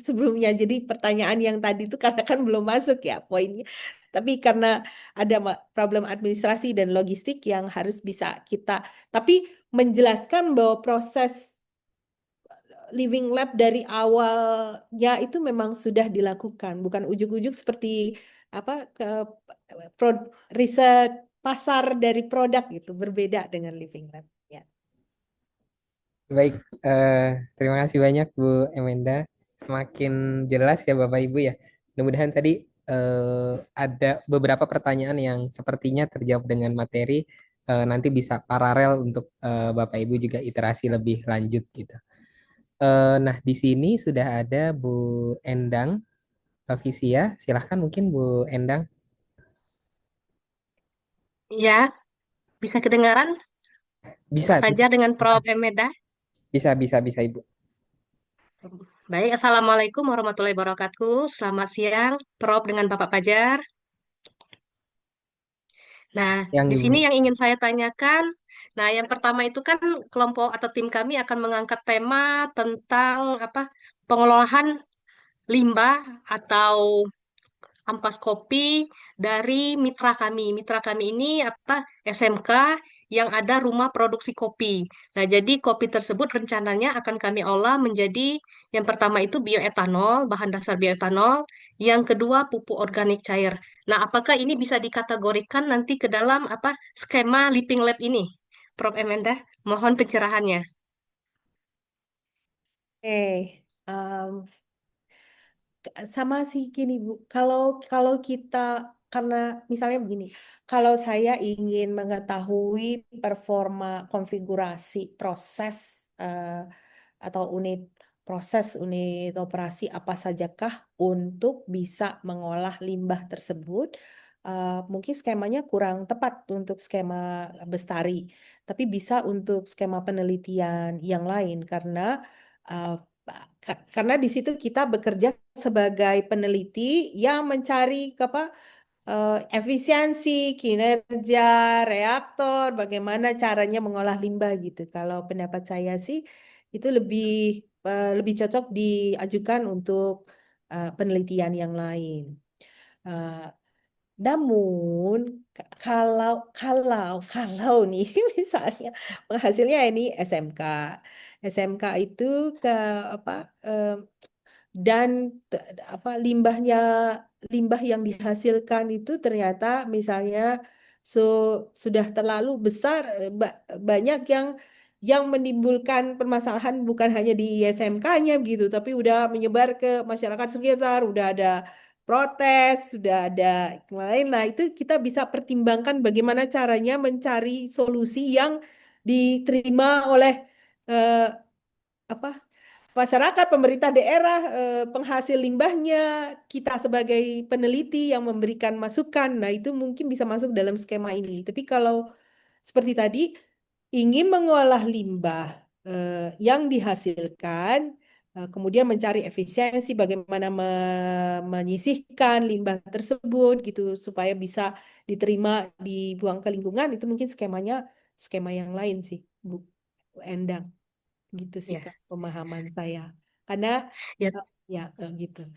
sebelumnya. Jadi pertanyaan yang tadi itu karena kan belum masuk ya poinnya. Tapi karena ada problem administrasi dan logistik yang harus bisa kita, tapi menjelaskan bahwa proses living lab dari awalnya itu memang sudah dilakukan, bukan ujuk-ujuk seperti riset pasar dari produk gitu, berbeda dengan living lab. Ya. Baik, terima kasih banyak Bu Emenda. Semakin jelas ya Bapak Ibu ya. Mudah-mudahan tadi ada beberapa pertanyaan yang sepertinya terjawab dengan materi. Nanti bisa paralel untuk Bapak Ibu juga iterasi lebih lanjut gitu. Nah, di sini sudah ada Bu Endang, Visia. Silahkan mungkin Bu Endang. Ya, bisa kedengaran Bisa, Pak Fajar dengan Prof. Emenda? bisa Ibu. Baik, Assalamualaikum warahmatullahi wabarakatuh. Selamat siang, Prof. dengan Bapak Fajar. Nah, Yang di Ibu. sini yang ingin saya tanyakan, Nah, yang pertama itu kan kelompok atau tim kami akan mengangkat tema tentang apa? Pengolahan limbah atau ampas kopi dari mitra kami. Mitra kami ini apa? SMK yang ada rumah produksi kopi. Nah, jadi kopi tersebut rencananya akan kami olah menjadi yang pertama itu bioetanol, bahan dasar bioetanol, yang kedua pupuk organik cair. Nah, apakah ini bisa dikategorikan nanti ke dalam apa skema Living Lab ini? Prof. Emenda, mohon pencerahannya. Oke, sama sih gini Bu. Kalau kalau kita karena misalnya begini, kalau saya ingin mengetahui performa konfigurasi proses atau unit operasi apa sajakah untuk bisa mengolah limbah tersebut, mungkin skemanya kurang tepat untuk skema Bestari, tapi bisa untuk skema penelitian yang lain karena uh, karena di situ kita bekerja sebagai peneliti yang mencari apa efisiensi, kinerja reaktor, bagaimana caranya mengolah limbah gitu. Kalau pendapat saya sih itu lebih cocok diajukan untuk penelitian yang lain. Eh, Namun kalau nih misalnya penghasilnya ini SMK, SMK itu ke apa eh, dan apa limbah yang dihasilkan itu ternyata misalnya sudah terlalu besar, banyak yang menimbulkan permasalahan bukan hanya di SMK-nya gitu tapi udah menyebar ke masyarakat sekitar, udah ada protes, sudah ada yang lain. Nah, itu kita bisa pertimbangkan bagaimana caranya mencari solusi yang diterima oleh eh, apa masyarakat, pemerintah daerah, penghasil limbahnya, kita sebagai peneliti yang memberikan masukan. Nah, itu mungkin bisa masuk dalam skema ini. Tapi kalau seperti tadi, ingin mengolah limbah yang dihasilkan, kemudian mencari efisiensi bagaimana menyisihkan limbah tersebut gitu supaya bisa diterima dibuang ke lingkungan, itu mungkin skema yang lain sih, Bu Endang. Gitu sih Ya, Kak, pemahaman saya. Karena ya. ya gitu.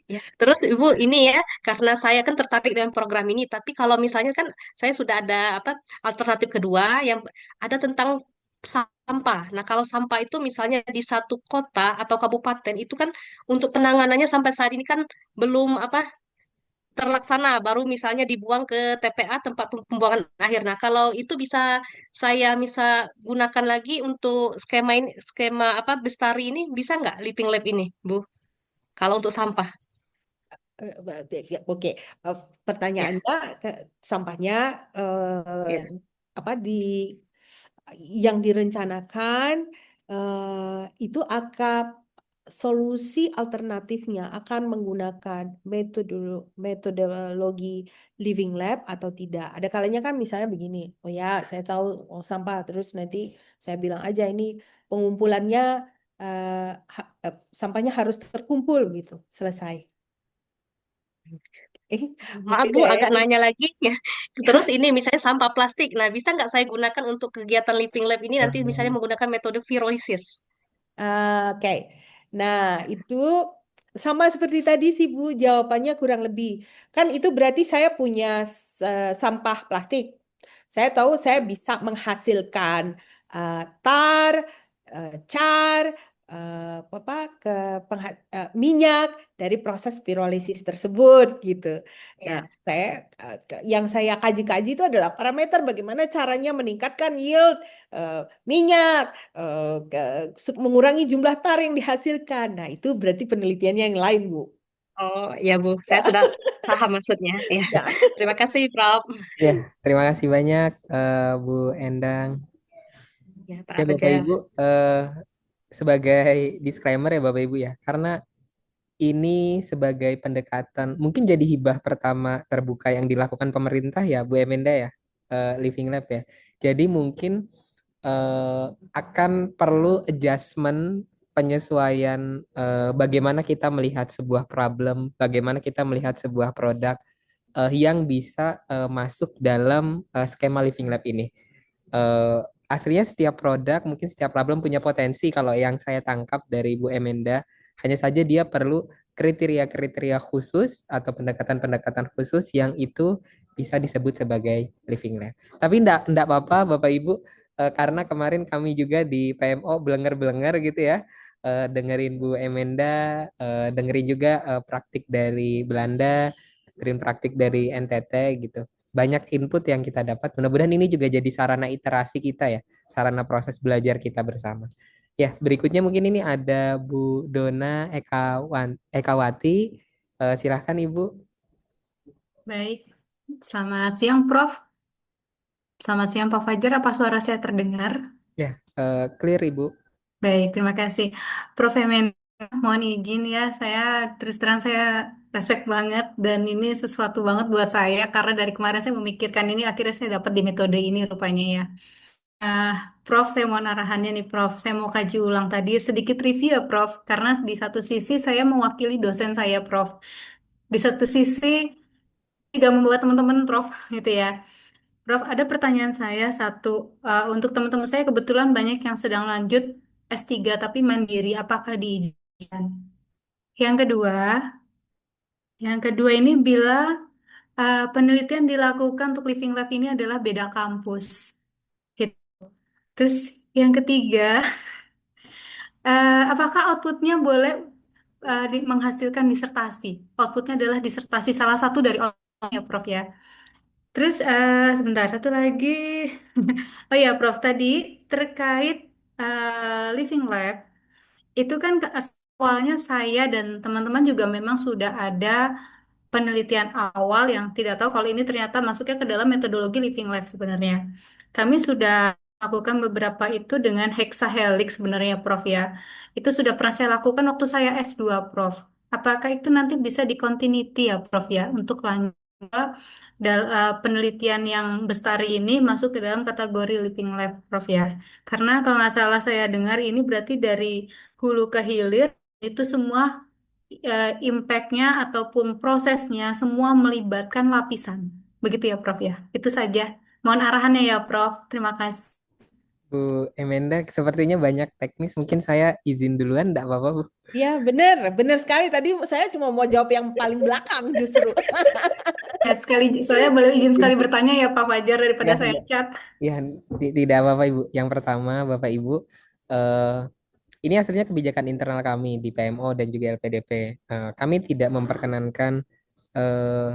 Ya, terus Ibu ini ya, karena saya kan tertarik dengan program ini, tapi kalau misalnya kan saya sudah ada apa alternatif kedua yang ada tentang sampah. Nah, kalau sampah itu misalnya di satu kota atau kabupaten itu kan untuk penanganannya sampai saat ini kan belum apa terlaksana, baru misalnya dibuang ke TPA tempat pembuangan akhir. Nah, kalau itu bisa gunakan lagi untuk skema ini, skema apa Bestari ini bisa nggak Living Lab ini, Bu? Kalau untuk sampah, Oke, Eh, ya. pertanyaannya sampahnya Ya. apa yang direncanakan itu akan solusi alternatifnya akan menggunakan metodologi living lab atau tidak. Ada kalanya kan misalnya begini, oh ya saya tahu sampah terus nanti saya bilang aja ini pengumpulannya sampahnya harus terkumpul gitu, selesai. Maaf Bu, Beda ya. agak nanya lagi ya. Terus ini misalnya sampah plastik. Nah, bisa nggak saya gunakan untuk kegiatan Living Lab ini nanti misalnya menggunakan metode virosis? Oke. Nah, itu sama seperti tadi sih Bu, jawabannya kurang lebih. Kan itu berarti saya punya sampah plastik. Saya tahu saya bisa menghasilkan tar, car, apa ke minyak dari proses pirolisis tersebut gitu. Nah, Ya. yang saya kaji-kaji itu adalah parameter bagaimana caranya meningkatkan yield minyak, mengurangi jumlah tar yang dihasilkan. Nah, itu berarti penelitiannya yang lain, Bu. Oh, ya Bu, saya Ya, sudah paham maksudnya. Ya. ya. Terima kasih, Prof. Ya, terima kasih banyak Bu Endang. Ya, Pak Ya Bapak Fajar. Ibu, sebagai disclaimer ya Bapak Ibu ya, karena ini sebagai pendekatan mungkin jadi hibah pertama terbuka yang dilakukan pemerintah ya Bu Emenda ya, Living Lab ya. Jadi mungkin akan perlu adjustment penyesuaian bagaimana kita melihat sebuah problem, bagaimana kita melihat sebuah produk yang bisa masuk dalam skema Living Lab ini. Eh, Aslinya setiap produk, mungkin setiap problem punya potensi kalau yang saya tangkap dari Bu Emenda. Hanya saja dia perlu kriteria-kriteria khusus atau pendekatan-pendekatan khusus yang itu bisa disebut sebagai living lab. Tapi enggak apa-apa Bapak Ibu, karena kemarin kami juga di PMO belenger-belenger gitu ya, dengerin Bu Emenda, dengerin juga praktik dari Belanda, dengerin praktik dari NTT gitu. Banyak input yang kita dapat. Mudah-mudahan ini juga jadi sarana iterasi kita ya, sarana proses belajar kita bersama. Ya, berikutnya mungkin ini ada Bu Dona Ekawati. Silahkan Ibu. Baik, selamat siang Prof. Selamat siang Pak Fajar, apa suara saya terdengar? Ya, clear Ibu. Baik, terima kasih. Prof. Emen, mohon izin ya, saya terus terang saya respect banget dan ini sesuatu banget buat saya karena dari kemarin saya memikirkan ini akhirnya saya dapat di metode ini rupanya ya. Ah, Prof, saya mau arahannya nih Prof. Saya mau kaji ulang tadi sedikit review ya Prof. Karena di satu sisi saya mewakili dosen saya Prof. Di satu sisi juga membawa teman-teman Prof gitu ya. Prof, ada pertanyaan saya satu. Untuk teman-teman saya kebetulan banyak yang sedang lanjut S3 tapi mandiri, apakah diizinkan? Yang kedua, yang kedua ini bila penelitian dilakukan untuk living lab ini adalah beda kampus. Gitu. Terus yang ketiga, apakah outputnya boleh menghasilkan disertasi? Outputnya adalah disertasi salah satu dari outputnya, Prof ya. Terus sebentar satu lagi. Oh ya, Prof tadi terkait living lab itu kan awalnya saya dan teman-teman juga memang sudah ada penelitian awal yang tidak tahu kalau ini ternyata masuknya ke dalam metodologi living lab sebenarnya. Kami sudah lakukan beberapa itu dengan hexahelix sebenarnya Prof ya. Itu sudah pernah saya lakukan waktu saya S2 Prof. Apakah itu nanti bisa di continuity ya Prof ya untuk lanjut penelitian yang Bestari ini masuk ke dalam kategori living lab Prof ya. Karena kalau nggak salah saya dengar ini berarti dari hulu ke hilir itu semua impact-nya ataupun prosesnya semua melibatkan lapisan. Begitu ya, Prof ya. Itu saja. Mohon arahannya ya, Prof. Terima kasih. Bu Emenda, sepertinya banyak teknis. Mungkin saya izin duluan, enggak apa-apa Bu. Ya, benar, benar sekali. Tadi saya cuma mau jawab yang paling belakang justru. Ya, saya boleh izin sekali bertanya ya, Pak Fajar, daripada Ya, saya ya, chat. ya, tidak apa-apa Ibu. Yang pertama, Bapak Ibu, eh, ini hasilnya kebijakan internal kami di PMO dan juga LPDP. Kami tidak memperkenankan eh,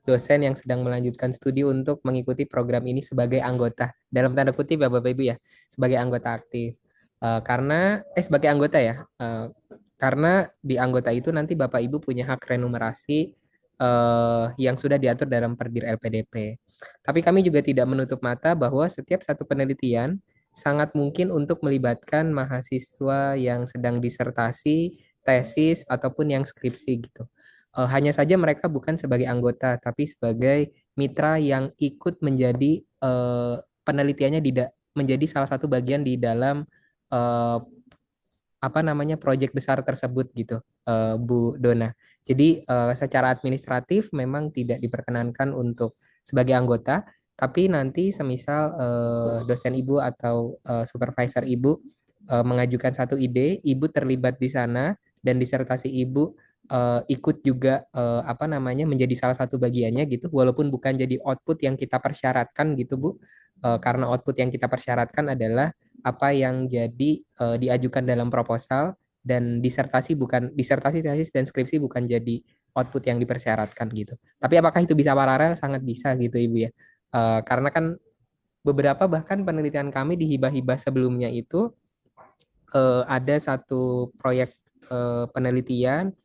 dosen yang sedang melanjutkan studi untuk mengikuti program ini sebagai anggota, dalam tanda kutip ya Bapak Ibu ya, sebagai anggota aktif. Sebagai anggota ya, karena di anggota itu nanti Bapak Ibu punya hak renumerasi yang sudah diatur dalam Perdir LPDP. Tapi kami juga tidak menutup mata bahwa setiap satu penelitian sangat mungkin untuk melibatkan mahasiswa yang sedang disertasi, tesis, ataupun yang skripsi gitu. Hanya saja mereka bukan sebagai anggota, tapi sebagai mitra yang ikut menjadi penelitiannya menjadi salah satu bagian di dalam eh, apa namanya proyek besar tersebut gitu, Bu Dona. Jadi secara administratif memang tidak diperkenankan untuk sebagai anggota, tapi nanti semisal dosen Ibu atau supervisor Ibu mengajukan satu ide, Ibu terlibat di sana dan disertasi Ibu ikut juga apa namanya menjadi salah satu bagiannya gitu, walaupun bukan jadi output yang kita persyaratkan gitu Bu. Karena output yang kita persyaratkan adalah apa yang jadi diajukan dalam proposal, dan disertasi tesis dan skripsi bukan jadi output yang dipersyaratkan gitu. Tapi apakah itu bisa paralel? Sangat bisa gitu Ibu ya. Karena kan beberapa bahkan penelitian kami di hibah-hibah sebelumnya itu ada satu proyek penelitian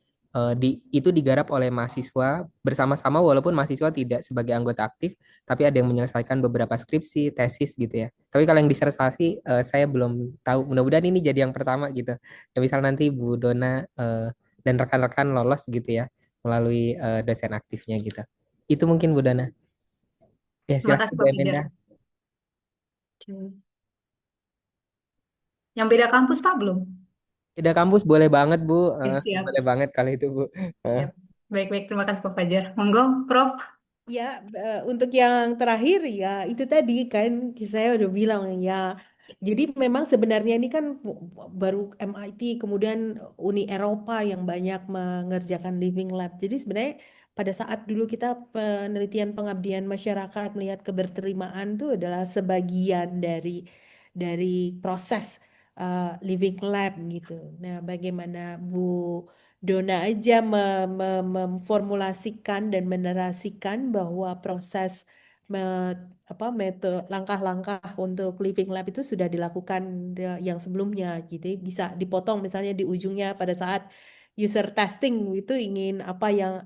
itu digarap oleh mahasiswa bersama-sama, walaupun mahasiswa tidak sebagai anggota aktif, tapi ada yang menyelesaikan beberapa skripsi, tesis gitu ya. Tapi kalau yang disertasi saya belum tahu. Mudah-mudahan ini jadi yang pertama gitu. Ya, misal nanti Bu Dona dan rekan-rekan lolos gitu ya melalui dosen aktifnya gitu. Itu mungkin Bu Dona. Ya Terima silahkan kasih, Bu Pak Fajar. Emenda. Oke. Yang beda kampus, Pak, belum? Beda kampus boleh banget Bu. Oke, siap. Boleh banget kalau itu Bu. Siap. Baik-baik, terima kasih, Pak Fajar. Monggo, Prof. Ya, untuk yang terakhir ya itu tadi kan saya udah bilang ya. Jadi memang sebenarnya ini kan baru MIT kemudian Uni Eropa yang banyak mengerjakan living lab. Jadi sebenarnya pada saat dulu kita penelitian pengabdian masyarakat melihat keberterimaan itu adalah sebagian dari proses living lab gitu. Nah, bagaimana Bu Dona aja memformulasikan dan menarasikan bahwa proses langkah-langkah untuk living lab itu sudah dilakukan yang sebelumnya gitu. Bisa dipotong misalnya di ujungnya pada saat user testing itu ingin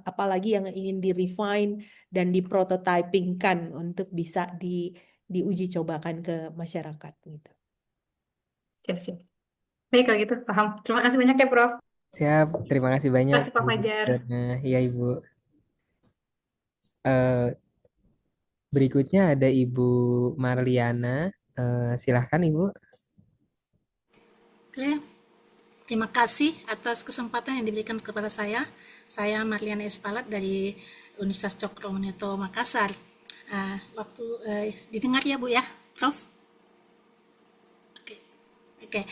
apalagi yang ingin di refine dan diprototypingkan untuk bisa diuji cobakan ke masyarakat gitu. Siap-siap. Baik, kalau gitu paham. Terima kasih banyak ya, Prof. Siap, terima kasih Terima banyak kasih, Pak Bu Fajar. Dona. Iya Ibu. Eh, Berikutnya ada Ibu Marliana. Silahkan Ibu. Oke, terima kasih atas kesempatan yang diberikan kepada saya. Saya Marliana Espalat dari Universitas Cokroaminoto Makassar. Didengar ya Bu ya, Prof? Oke,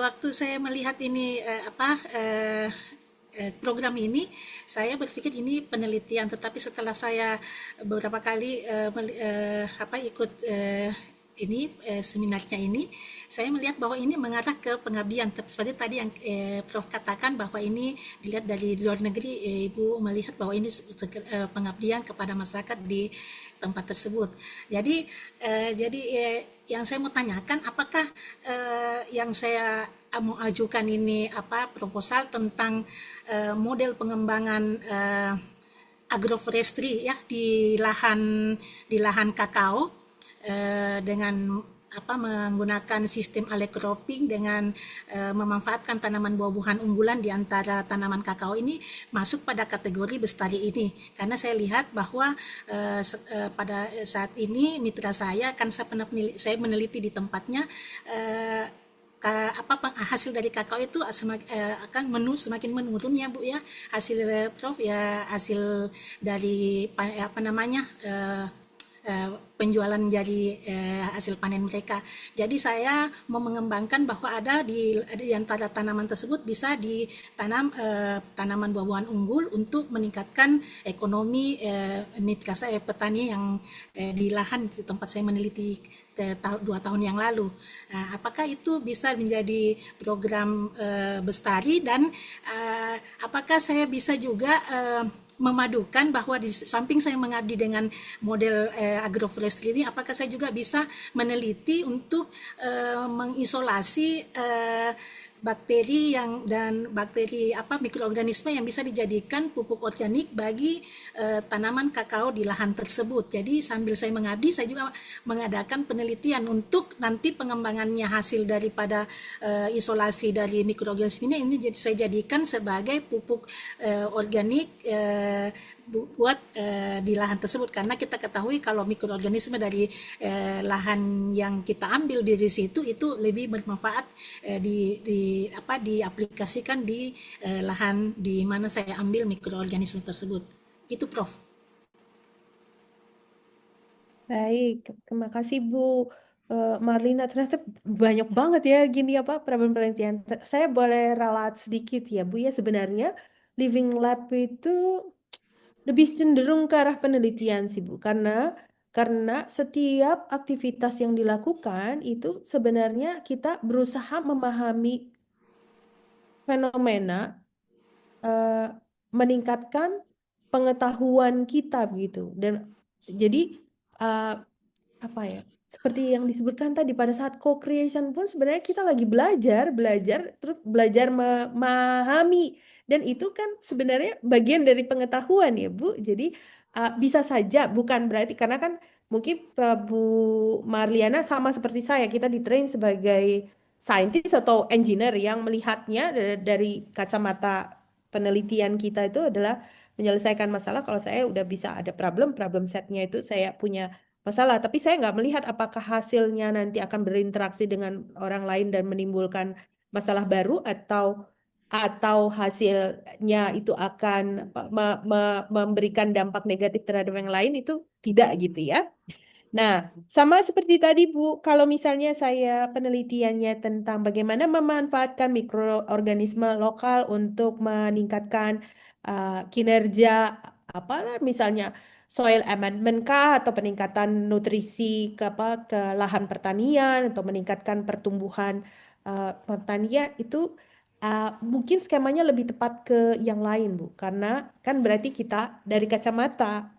waktu saya melihat ini program ini, saya berpikir ini penelitian. Tetapi setelah saya beberapa kali ikut seminarnya ini, saya melihat bahwa ini mengarah ke pengabdian. Seperti tadi yang Prof katakan bahwa ini dilihat dari luar negeri, Ibu melihat bahwa ini pengabdian kepada masyarakat di tempat tersebut. Jadi yang saya mau tanyakan, apakah yang saya mau ajukan ini proposal tentang model pengembangan agroforestry ya di lahan kakao dengan menggunakan sistem alley cropping dengan memanfaatkan tanaman buah-buahan unggulan di antara tanaman kakao ini masuk pada kategori bestari ini, karena saya lihat bahwa pada saat ini mitra saya kan saya meneliti di tempatnya, hasil dari kakao itu akan semakin menurun ya Bu ya, hasil Prof ya, hasil dari penjualan dari hasil panen mereka. Jadi saya mau mengembangkan bahwa ada di antara tanaman tersebut bisa ditanam tanaman buah-buahan unggul untuk meningkatkan ekonomi mitra saya, petani yang di lahan di tempat saya meneliti 2 tahun yang lalu. Apakah itu bisa menjadi program bestari, dan apakah saya bisa juga memadukan bahwa di samping saya mengabdi dengan model agroforestry ini, apakah saya juga bisa meneliti untuk mengisolasi bakteri dan mikroorganisme yang bisa dijadikan pupuk organik bagi tanaman kakao di lahan tersebut. Jadi sambil saya mengabdi, saya juga mengadakan penelitian untuk nanti pengembangannya hasil daripada isolasi dari mikroorganisme ini saya jadikan sebagai pupuk organik buat di lahan tersebut, karena kita ketahui kalau mikroorganisme dari lahan yang kita ambil dari situ itu lebih bermanfaat diaplikasikan di lahan di mana saya ambil mikroorganisme tersebut. Itu Prof. Baik, terima kasih Bu Marlina. Ternyata banyak banget ya gini problem penelitian. Saya boleh ralat sedikit ya Bu ya, sebenarnya living lab itu lebih cenderung ke arah penelitian sih Bu, karena setiap aktivitas yang dilakukan itu sebenarnya kita berusaha memahami fenomena, meningkatkan pengetahuan kita begitu. Dan jadi seperti yang disebutkan tadi, pada saat co-creation pun sebenarnya kita lagi belajar terus belajar memahami, dan itu kan sebenarnya bagian dari pengetahuan ya Bu. Jadi bisa saja, bukan berarti, karena kan mungkin Bu Marliana sama seperti saya, kita ditrain sebagai saintis atau engineer yang melihatnya dari kacamata penelitian kita itu adalah menyelesaikan masalah. Kalau saya udah bisa ada problem setnya itu saya punya masalah, tapi saya nggak melihat apakah hasilnya nanti akan berinteraksi dengan orang lain dan menimbulkan masalah baru, atau atau hasilnya itu akan memberikan dampak negatif terhadap yang lain, itu tidak gitu ya. Nah, sama seperti tadi Bu, kalau misalnya saya penelitiannya tentang bagaimana memanfaatkan mikroorganisme lokal untuk meningkatkan kinerja apalah misalnya soil amendment kah atau peningkatan nutrisi ke lahan pertanian atau meningkatkan pertumbuhan pertanian itu mungkin skemanya lebih tepat ke yang lain Bu, karena kan berarti kita dari kacamata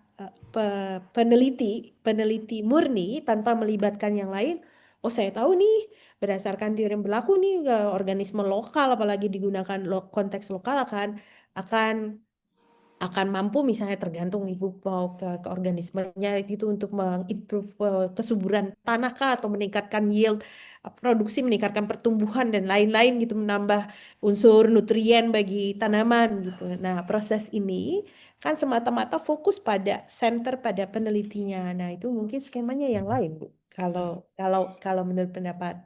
peneliti murni tanpa melibatkan yang lain. Oh, saya tahu nih berdasarkan teori yang berlaku nih organisme lokal apalagi digunakan konteks lokal akan akan mampu misalnya tergantung ibu mau ke organismenya itu untuk mengimprove kesuburan tanah kah atau meningkatkan yield produksi, meningkatkan pertumbuhan dan lain-lain gitu, menambah unsur nutrien bagi tanaman gitu. Nah, proses ini kan semata-mata fokus pada penelitinya. Nah, itu mungkin skemanya yang lain, Bu. Kalau menurut pendapat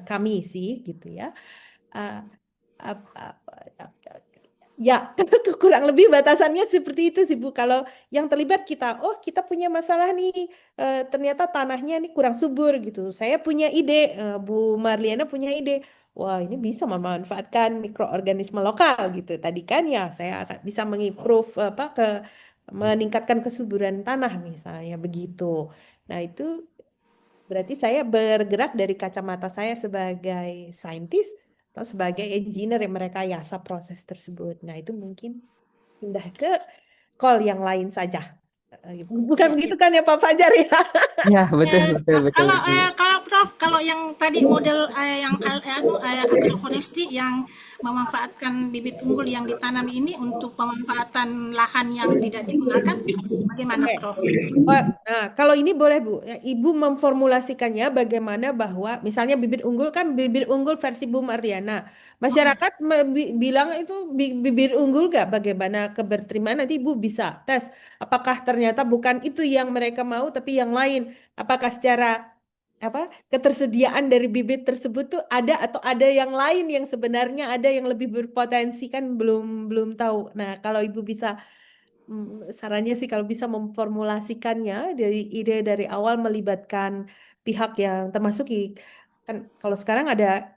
kami sih gitu ya. Uh, ap- ap- Ya, kurang lebih batasannya seperti itu sih Bu. Kalau yang terlibat kita, oh kita punya masalah nih, ternyata tanahnya nih kurang subur gitu. Saya punya ide, Bu Marliana punya ide. Wah, ini bisa memanfaatkan mikroorganisme lokal gitu. Tadi kan ya, saya akan bisa mengimprove meningkatkan kesuburan tanah misalnya begitu. Nah, itu berarti saya bergerak dari kacamata saya sebagai saintis atau sebagai engineer yang merekayasa proses tersebut. Nah, itu mungkin pindah ke call yang lain saja. Bukan Ya, begitu kan ya Pak Fajar ya? Ya, betul, betul, betul, Kalau betul. kalau Prof, kalau yang tadi model yang agroforestry yang memanfaatkan bibit unggul yang ditanam ini untuk pemanfaatan lahan yang tidak digunakan, bagaimana Oke. Prof? Nah, kalau ini boleh Bu, ya, Ibu memformulasikannya bagaimana bahwa misalnya bibit unggul kan bibit unggul versi Bu Mariana. Masyarakat bilang itu bibit unggul gak? Bagaimana keberterimaan nanti Ibu bisa tes. Apakah ternyata bukan itu yang mereka mau tapi yang lain. Apakah secara ketersediaan dari bibit tersebut tuh ada atau ada yang lain yang sebenarnya ada yang lebih berpotensi kan belum belum tahu. Nah, kalau Ibu bisa sarannya sih kalau bisa memformulasikannya dari ide dari awal melibatkan pihak yang termasuk kan kalau sekarang ada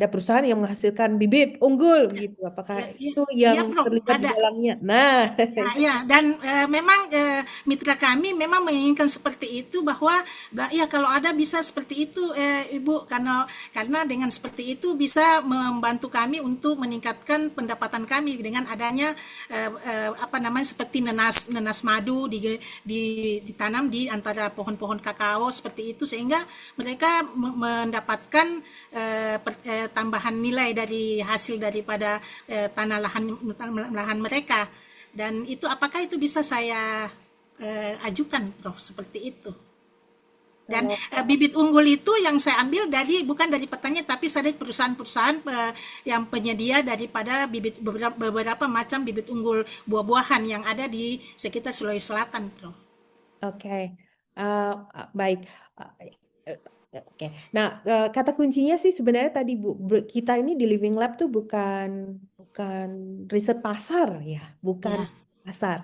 perusahaan yang menghasilkan bibit unggul gitu. Apakah Ya, itu yang iya Prof, terlibat di ada. dalamnya? Nah, Nah, ya, dan memang mitra kami memang menginginkan seperti itu bahwa ya kalau ada bisa seperti itu Ibu, karena dengan seperti itu bisa membantu kami untuk meningkatkan pendapatan kami dengan adanya apa namanya seperti nenas madu ditanam di antara pohon-pohon kakao seperti itu sehingga mereka mendapatkan tambahan nilai dari hasil daripada tanah lahan mereka. Dan itu apakah itu bisa saya ajukan Prof seperti itu. Dan bibit unggul itu yang saya ambil bukan dari petani tapi dari perusahaan-perusahaan yang penyedia daripada beberapa macam bibit unggul buah-buahan yang ada di sekitar Sulawesi Selatan, Prof. Oke. Baik. Oke. Nah, kata kuncinya sih sebenarnya tadi Bu, kita ini di Living Lab tuh bukan riset pasar ya, bukan Ya, pasar.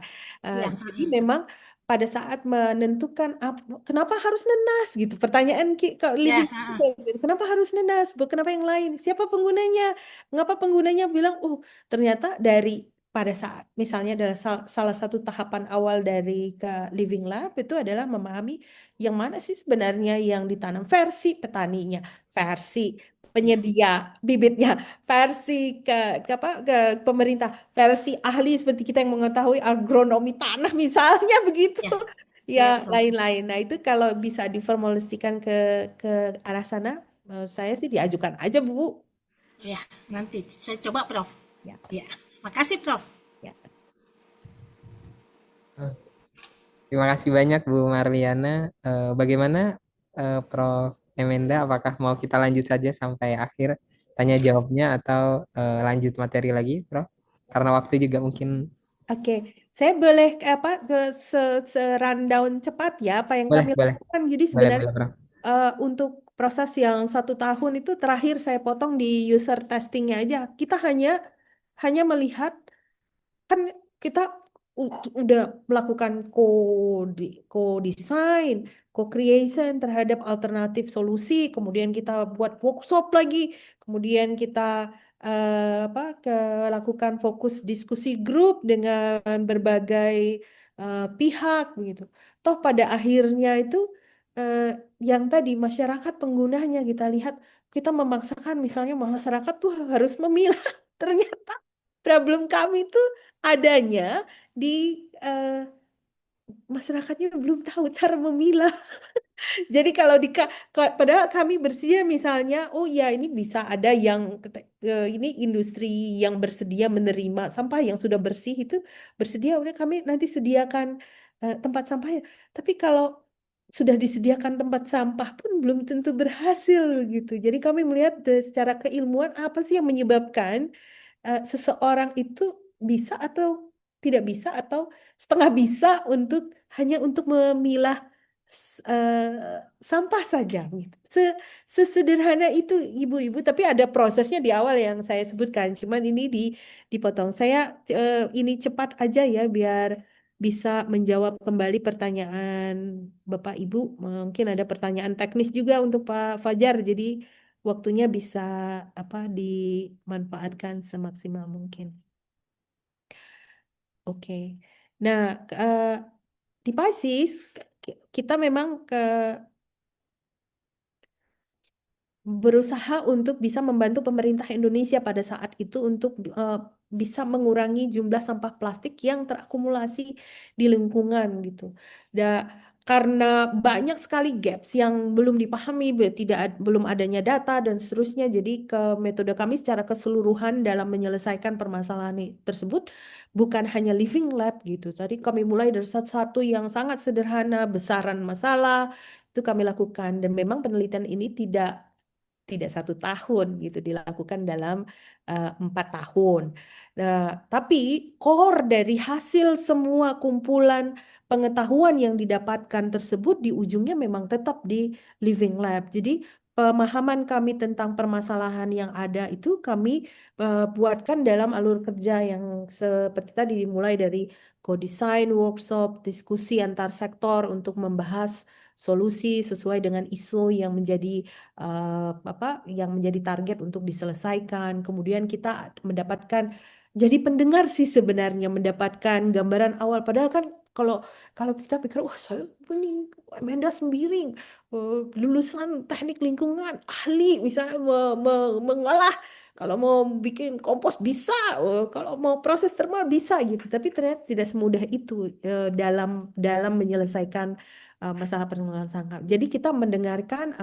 ya. Jadi memang pada saat menentukan kenapa harus nenas gitu. Pertanyaan kalau Ya, Living Lab, kenapa harus nenas? Kenapa yang lain? Siapa penggunanya? Mengapa penggunanya bilang, ternyata pada saat misalnya adalah salah satu tahapan awal dari ke Living Lab itu adalah memahami yang mana sih sebenarnya yang ditanam versi petaninya, versi penyedia bibitnya, versi ke pemerintah, versi ahli seperti kita yang mengetahui agronomi tanah misalnya begitu. ya, ya, Ya, Prof. lain-lain. Nah, itu kalau bisa diformulasikan ke arah sana, saya sih diajukan aja, Bu. Ya, nanti saya coba, Prof. Ya, Ya, makasih, Prof. ya. Terima kasih banyak Bu Marliana. Bagaimana Prof. Emenda? Apakah mau kita lanjut saja sampai akhir tanya jawabnya atau lanjut materi lagi, Prof? Karena waktu juga mungkin Oke, saya boleh ke rundown cepat ya apa yang boleh, kami boleh, lakukan. Jadi boleh, sebenarnya Prof. untuk proses yang 1 tahun itu terakhir saya potong di user testingnya aja. Kita hanya melihat, kan kita udah melakukan co-design, co-creation terhadap alternatif solusi, kemudian kita buat workshop lagi, kemudian kita lakukan fokus diskusi grup dengan berbagai pihak begitu. Toh pada akhirnya itu eh, yang tadi masyarakat penggunanya kita lihat, kita memaksakan misalnya masyarakat tuh harus memilah. Ternyata problem kami itu adanya di eh, masyarakatnya belum tahu cara memilah. Jadi kalau padahal kami bersedia misalnya, oh ya ini bisa ada yang ini industri yang bersedia menerima sampah yang sudah bersih itu bersedia, udah kami nanti sediakan tempat sampahnya. Tapi kalau sudah disediakan tempat sampah pun belum tentu berhasil gitu. Jadi kami melihat secara keilmuan apa sih yang menyebabkan seseorang itu bisa atau tidak bisa atau setengah bisa hanya untuk memilah sampah saja gitu. Sesederhana itu ibu-ibu, tapi ada prosesnya di awal yang saya sebutkan. Cuman ini dipotong. Saya ini cepat aja ya biar bisa menjawab kembali pertanyaan Bapak Ibu. Mungkin ada pertanyaan teknis juga untuk Pak Fajar. Jadi waktunya bisa dimanfaatkan semaksimal mungkin. Oke. Nah, di PASIS kita memang berusaha untuk bisa membantu pemerintah Indonesia pada saat itu untuk bisa mengurangi jumlah sampah plastik yang terakumulasi di lingkungan gitu. Karena banyak sekali gaps yang belum dipahami, belum adanya data dan seterusnya. Jadi metode kami secara keseluruhan dalam menyelesaikan permasalahan tersebut bukan hanya living lab gitu. Tadi kami mulai dari satu yang sangat sederhana, besaran masalah itu kami lakukan, dan memang penelitian ini tidak 1 tahun gitu, dilakukan dalam 4 tahun. Nah, tapi core dari hasil semua kumpulan pengetahuan yang didapatkan tersebut di ujungnya memang tetap di living lab. Jadi pemahaman kami tentang permasalahan yang ada itu kami buatkan dalam alur kerja yang seperti tadi, dimulai dari co-design, workshop, diskusi antar sektor untuk membahas solusi sesuai dengan isu yang menjadi yang menjadi target untuk diselesaikan. Kemudian kita mendapatkan, jadi pendengar sih sebenarnya, mendapatkan gambaran awal. Padahal kan kalau kita pikir, wah saya ini Amanda Sembiring, lulusan teknik lingkungan, ahli misalnya mengolah, kalau mau bikin kompos bisa, kalau mau proses termal bisa gitu. Tapi ternyata tidak semudah itu dalam menyelesaikan masalah pengelolaan sampah. Jadi kita mendengarkan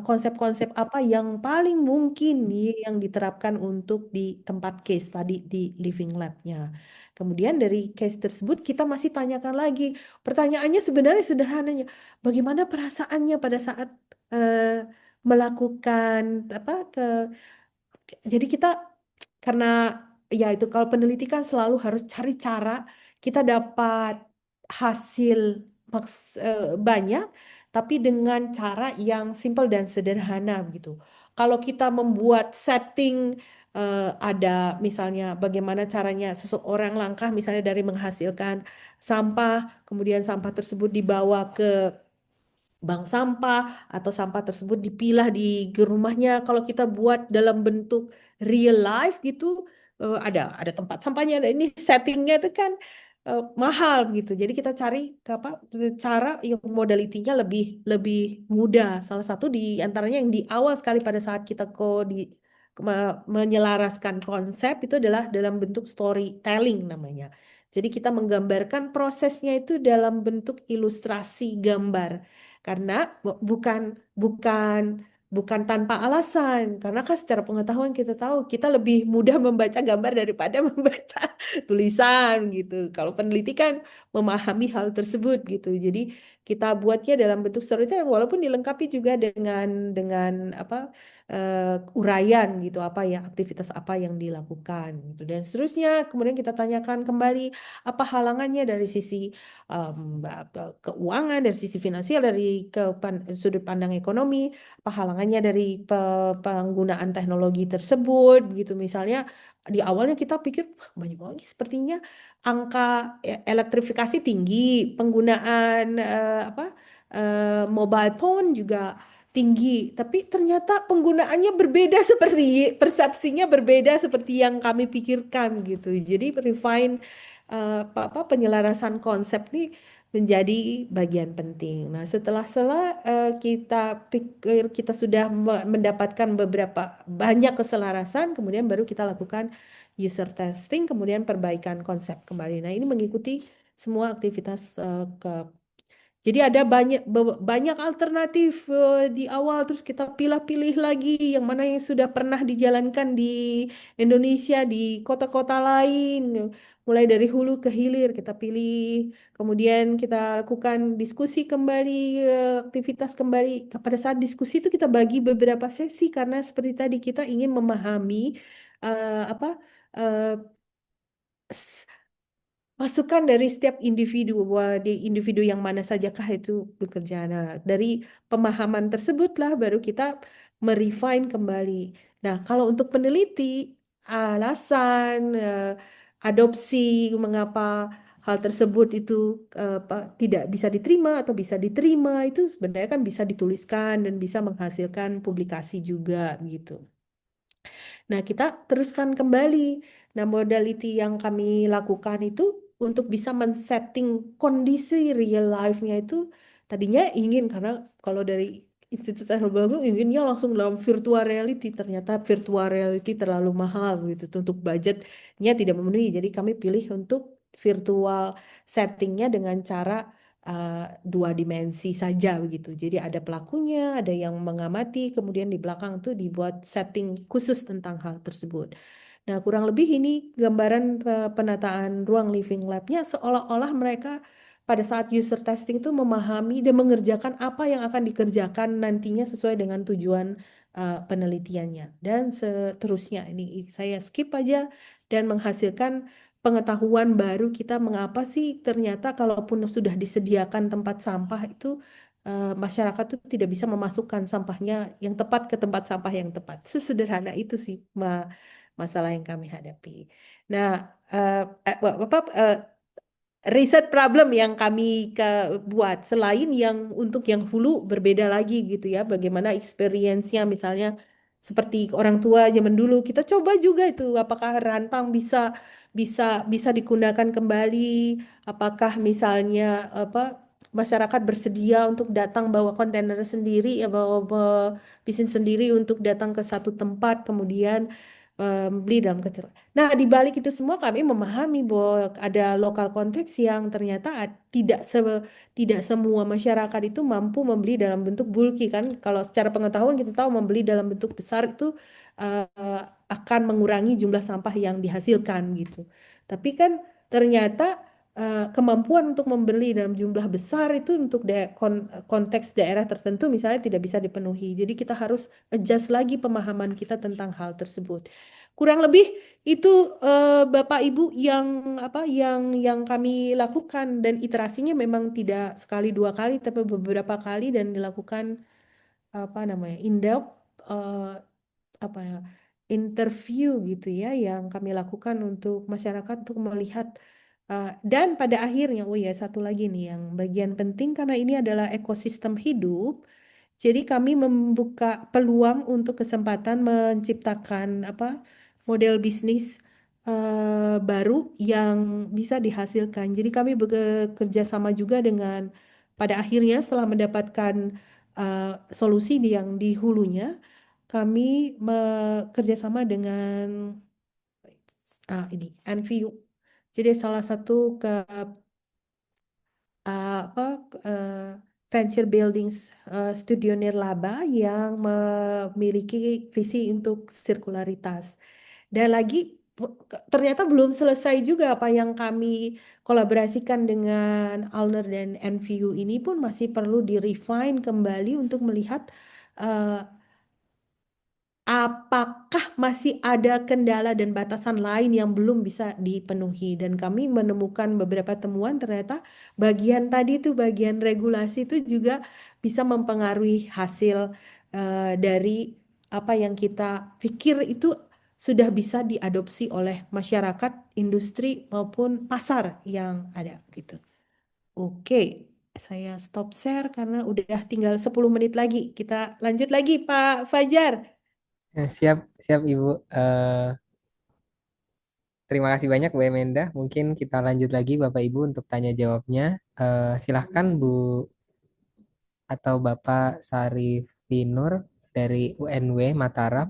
konsep-konsep apa yang paling mungkin yang diterapkan untuk di tempat case tadi di living lab-nya. Kemudian dari case tersebut kita masih tanyakan lagi. Pertanyaannya sebenarnya sederhananya, bagaimana perasaannya pada saat melakukan jadi kita, karena ya itu kalau peneliti kan selalu harus cari cara kita dapat hasil banyak tapi dengan cara yang simple dan sederhana gitu. Kalau kita membuat setting ada misalnya bagaimana caranya seseorang langkah misalnya dari menghasilkan sampah, kemudian sampah tersebut dibawa ke bank sampah atau sampah tersebut dipilah di rumahnya. Kalau kita buat dalam bentuk real life gitu, ada tempat sampahnya, ada ini settingnya itu kan mahal gitu. Jadi kita cari cara yang modalitinya lebih lebih mudah. Salah satu di antaranya yang di awal sekali pada saat kita menyelaraskan konsep itu adalah dalam bentuk storytelling namanya. Jadi kita menggambarkan prosesnya itu dalam bentuk ilustrasi gambar. Karena bukan bukan bukan tanpa alasan. Karena kan secara pengetahuan kita tahu kita lebih mudah membaca gambar daripada membaca tulisan gitu. Kalau peneliti kan memahami hal tersebut gitu. Jadi kita buatnya dalam bentuk storytelling walaupun dilengkapi juga dengan uraian gitu apa ya aktivitas apa yang dilakukan gitu dan seterusnya. Kemudian kita tanyakan kembali apa halangannya dari sisi keuangan, dari sisi finansial, dari sudut pandang ekonomi, apa halangannya dari penggunaan teknologi tersebut gitu. Misalnya di awalnya kita pikir "Wah, banyak banget sepertinya angka elektrifikasi tinggi, penggunaan mobile phone juga tinggi, tapi ternyata penggunaannya berbeda seperti persepsinya berbeda seperti yang kami pikirkan gitu. Jadi refine penyelarasan konsep nih menjadi bagian penting. Nah, setelah kita pikir kita sudah mendapatkan beberapa banyak keselarasan, kemudian baru kita lakukan user testing, kemudian perbaikan konsep kembali. Nah, ini mengikuti semua aktivitas jadi ada banyak alternatif di awal, terus kita pilih-pilih lagi yang mana yang sudah pernah dijalankan di Indonesia, di kota-kota lain, mulai dari hulu ke hilir kita pilih, kemudian kita lakukan diskusi kembali, aktivitas kembali. Pada saat diskusi itu kita bagi beberapa sesi karena seperti tadi kita ingin memahami apa eh, masukan dari setiap individu bahwa di individu yang mana sajakah itu bekerja. Nah, dari pemahaman tersebutlah baru kita merefine kembali. Nah, kalau untuk peneliti, alasan adopsi mengapa hal tersebut itu tidak bisa diterima atau bisa diterima itu sebenarnya kan bisa dituliskan dan bisa menghasilkan publikasi juga gitu. Nah, kita teruskan kembali. Nah, modality yang kami lakukan itu untuk bisa men-setting kondisi real life-nya itu tadinya ingin karena kalau dari Institut Teknologi inginnya langsung dalam virtual reality, ternyata virtual reality terlalu mahal gitu untuk budgetnya tidak memenuhi. Jadi kami pilih untuk virtual settingnya dengan cara dua dimensi saja begitu. Jadi ada pelakunya, ada yang mengamati, kemudian di belakang tuh dibuat setting khusus tentang hal tersebut. Nah, kurang lebih ini gambaran penataan ruang living lab-nya seolah-olah mereka pada saat user testing itu memahami dan mengerjakan apa yang akan dikerjakan nantinya sesuai dengan tujuan penelitiannya. Dan seterusnya, ini saya skip aja dan menghasilkan pengetahuan baru kita mengapa sih ternyata kalaupun sudah disediakan tempat sampah itu masyarakat tuh tidak bisa memasukkan sampahnya yang tepat ke tempat sampah yang tepat. Sesederhana itu sih masalah yang kami hadapi. Nah, riset problem yang kami buat selain yang untuk yang hulu berbeda lagi gitu ya, bagaimana experience-nya misalnya seperti orang tua zaman dulu kita coba juga itu apakah rantang bisa bisa bisa digunakan kembali, apakah misalnya apa masyarakat bersedia untuk datang bawa kontainer sendiri ya bawa bisnis sendiri untuk datang ke satu tempat kemudian beli dalam kecil. Nah, di balik itu semua kami memahami bahwa ada lokal konteks yang ternyata tidak semua masyarakat itu mampu membeli dalam bentuk bulky kan. Kalau secara pengetahuan kita tahu membeli dalam bentuk besar itu uh, akan mengurangi jumlah sampah yang dihasilkan gitu. Tapi kan ternyata kemampuan untuk membeli dalam jumlah besar itu untuk konteks daerah tertentu misalnya tidak bisa dipenuhi. Jadi kita harus adjust lagi pemahaman kita tentang hal tersebut. Kurang lebih itu Bapak Ibu yang yang kami lakukan dan iterasinya memang tidak sekali dua kali tapi beberapa kali dan dilakukan in-depth apa ya, interview gitu ya yang kami lakukan untuk masyarakat untuk melihat dan pada akhirnya oh ya satu lagi nih yang bagian penting karena ini adalah ekosistem hidup jadi kami membuka peluang untuk kesempatan menciptakan model bisnis baru yang bisa dihasilkan. Jadi kami bekerja sama juga dengan pada akhirnya setelah mendapatkan solusi yang di hulunya, kami bekerja sama dengan ini NVU. Jadi salah satu venture building studio nirlaba yang memiliki visi untuk sirkularitas. Dan lagi ternyata belum selesai juga apa yang kami kolaborasikan dengan Alner dan NVU ini pun masih perlu di-refine kembali untuk melihat apakah masih ada kendala dan batasan lain yang belum bisa dipenuhi. Dan kami menemukan beberapa temuan ternyata bagian tadi itu, bagian regulasi itu juga bisa mempengaruhi hasil dari apa yang kita pikir itu sudah bisa diadopsi oleh masyarakat, industri maupun pasar yang ada gitu. Oke, saya stop share karena udah tinggal 10 menit lagi. Kita lanjut lagi, Pak Fajar. Siap, siap Ibu. Terima kasih banyak Bu Emenda. Mungkin kita lanjut lagi Bapak Ibu untuk tanya jawabnya. Silahkan Bu atau Bapak Sarifin dari UNW Mataram.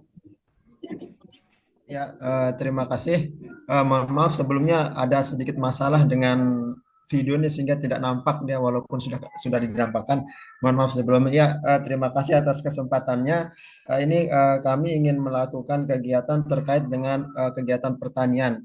Ya, terima kasih. Mohon maaf sebelumnya ada sedikit masalah dengan video ini sehingga tidak nampak dia walaupun sudah dinampakkan. Mohon maaf sebelumnya. Ya, terima kasih atas kesempatannya. Ini kami ingin melakukan kegiatan terkait dengan kegiatan pertanian.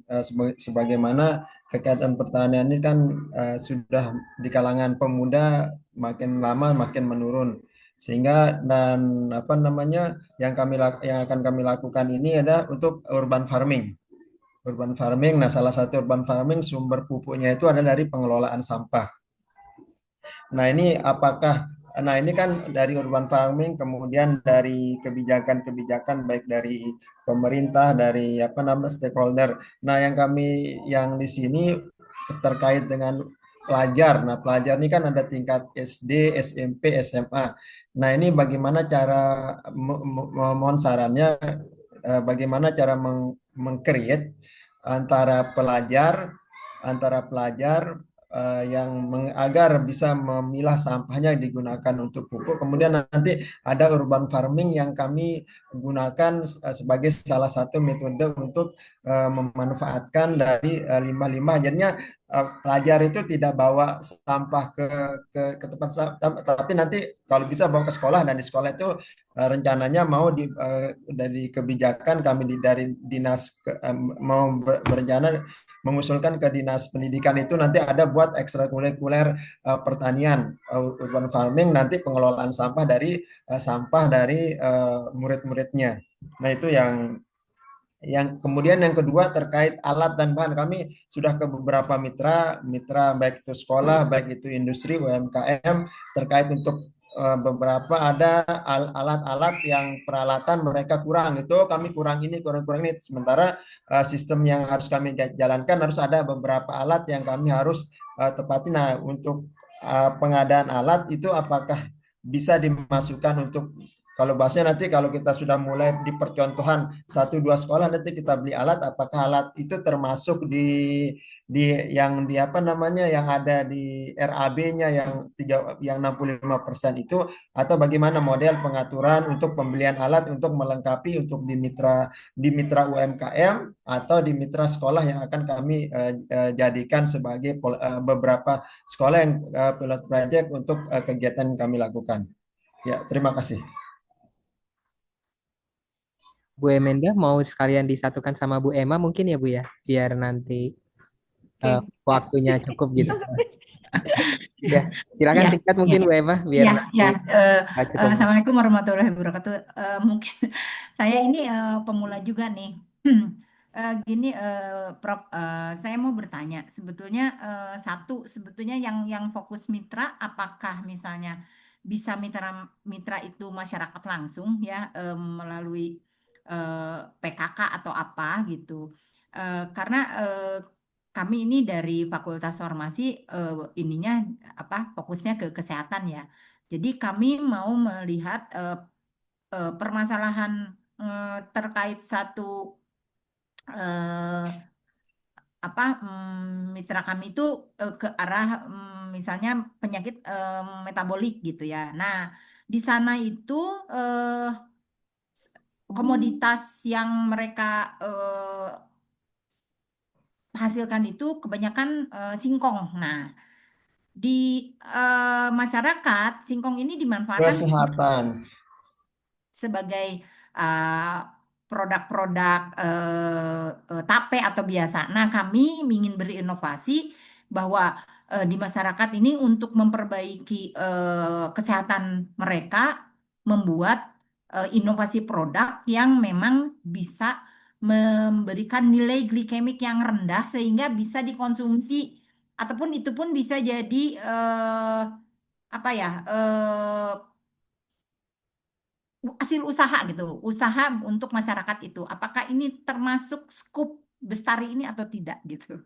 Sebagaimana kegiatan pertanian ini kan sudah di kalangan pemuda makin lama makin menurun. Sehingga dan apa namanya yang akan kami lakukan ini adalah untuk urban farming. Urban farming. Nah, salah satu urban farming sumber pupuknya itu ada dari pengelolaan sampah. Nah, ini kan dari urban farming, kemudian dari kebijakan-kebijakan baik dari pemerintah, dari apa namanya stakeholder. Nah, yang di sini terkait dengan pelajar. Nah, pelajar ini kan ada tingkat SD, SMP, SMA. Nah, ini bagaimana cara mohon sarannya, bagaimana cara meng-create antara pelajar agar bisa memilah sampahnya digunakan untuk pupuk. Kemudian nanti ada urban farming yang kami gunakan sebagai salah satu metode untuk memanfaatkan dari limbah-limbah. Jadinya pelajar itu tidak bawa sampah ke tempat sampah, tapi nanti kalau bisa bawa ke sekolah, dan di sekolah itu rencananya mau dari kebijakan kami dari dinas mau berencana mengusulkan ke dinas pendidikan itu nanti ada buat ekstrakurikuler pertanian urban farming, nanti pengelolaan sampah dari murid-muridnya. Nah, itu yang kemudian yang kedua terkait alat dan bahan. Kami sudah ke beberapa mitra baik itu sekolah, baik itu industri, UMKM, terkait untuk beberapa ada alat-alat yang peralatan mereka kurang, itu kami kurang ini. Sementara sistem yang harus kami jalankan harus ada beberapa alat yang kami harus tepati. Nah, untuk pengadaan alat itu apakah bisa dimasukkan untuk, kalau bahasanya nanti kalau kita sudah mulai di percontohan 1-2 sekolah nanti kita beli alat, apakah alat itu termasuk di yang ada di RAB-nya yang 65% itu, atau bagaimana model pengaturan untuk pembelian alat untuk melengkapi untuk di mitra UMKM atau di mitra sekolah yang akan kami jadikan sebagai beberapa sekolah yang pilot project untuk kegiatan yang kami lakukan. Ya, terima kasih. Bu Emenda mau sekalian disatukan sama Bu Emma mungkin ya Bu ya, biar nanti waktunya cukup gitu. Ya, silakan singkat mungkin Bu Emma biar Assalamualaikum warahmatullahi wabarakatuh. Mungkin saya ini pemula juga nih. Gini, Prof, saya mau bertanya. Sebetulnya sebetulnya yang fokus mitra, apakah misalnya bisa mitra itu masyarakat langsung ya, melalui PKK atau apa gitu. Karena kami ini dari Fakultas Farmasi ininya fokusnya ke kesehatan ya. Jadi kami mau melihat permasalahan terkait satu mitra kami itu ke arah misalnya penyakit metabolik gitu ya. Nah, di sana itu komoditas yang mereka hasilkan itu kebanyakan singkong. Nah, di masyarakat singkong ini dimanfaatkan Kesehatan sebagai produk-produk tape atau biasa. Nah, kami ingin berinovasi bahwa di masyarakat ini untuk memperbaiki kesehatan mereka, membuat inovasi produk yang memang bisa memberikan nilai glikemik yang rendah sehingga bisa dikonsumsi ataupun itu pun bisa jadi apa ya hasil usaha gitu, usaha untuk masyarakat itu. Apakah ini termasuk skup Bestari ini atau tidak gitu?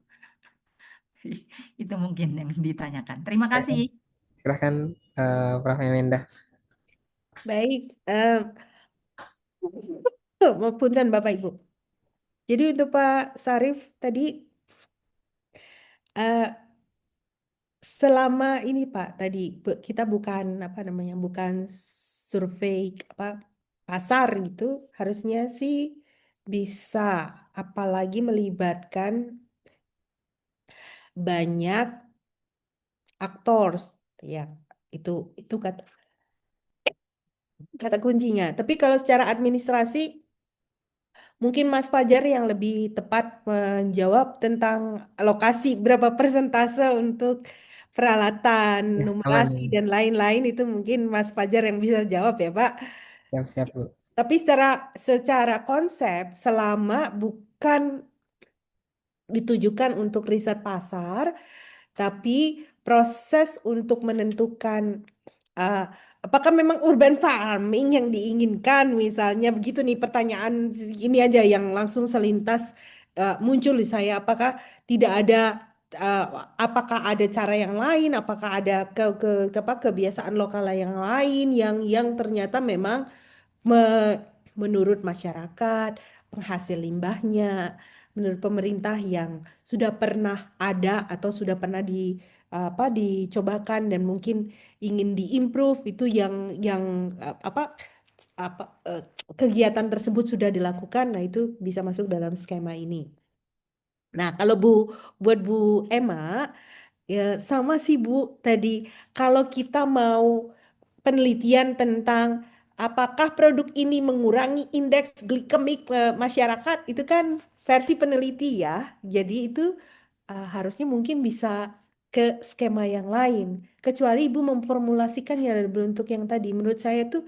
Itu mungkin yang ditanyakan. Terima kasih. Silahkan Prof. Emenda. Baik, punten Bapak Ibu. Jadi untuk Pak Sarif tadi eh, selama ini Pak tadi kita bukan apa namanya bukan survei apa pasar gitu, harusnya sih bisa, apalagi melibatkan banyak aktor ya, itu kata kata kuncinya. Tapi kalau secara administrasi mungkin Mas Fajar yang lebih tepat menjawab tentang alokasi berapa persentase untuk peralatan, Ya, aman. numerasi dan lain-lain, itu mungkin Mas Fajar yang bisa jawab ya, Pak. Siap-siap, Bu. Tapi secara konsep, selama bukan ditujukan untuk riset pasar, tapi proses untuk menentukan uh, apakah memang urban farming yang diinginkan, misalnya begitu nih pertanyaan ini aja yang langsung selintas muncul di saya, apakah tidak ada uh, apakah ada cara yang lain, apakah ada kebiasaan lokal yang lain yang ternyata memang menurut masyarakat, penghasil limbahnya, menurut pemerintah yang sudah pernah ada atau sudah pernah dicobakan dan mungkin ingin diimprove, itu yang apa eh, kegiatan tersebut sudah dilakukan, nah itu bisa masuk dalam skema ini. Nah, kalau buat Bu Emma, ya sama sih Bu tadi, kalau kita mau penelitian tentang apakah produk ini mengurangi indeks glikemik masyarakat, itu kan versi peneliti ya. Jadi itu harusnya mungkin bisa ke skema yang lain. Kecuali Ibu memformulasikannya dalam bentuk yang tadi. Menurut saya tuh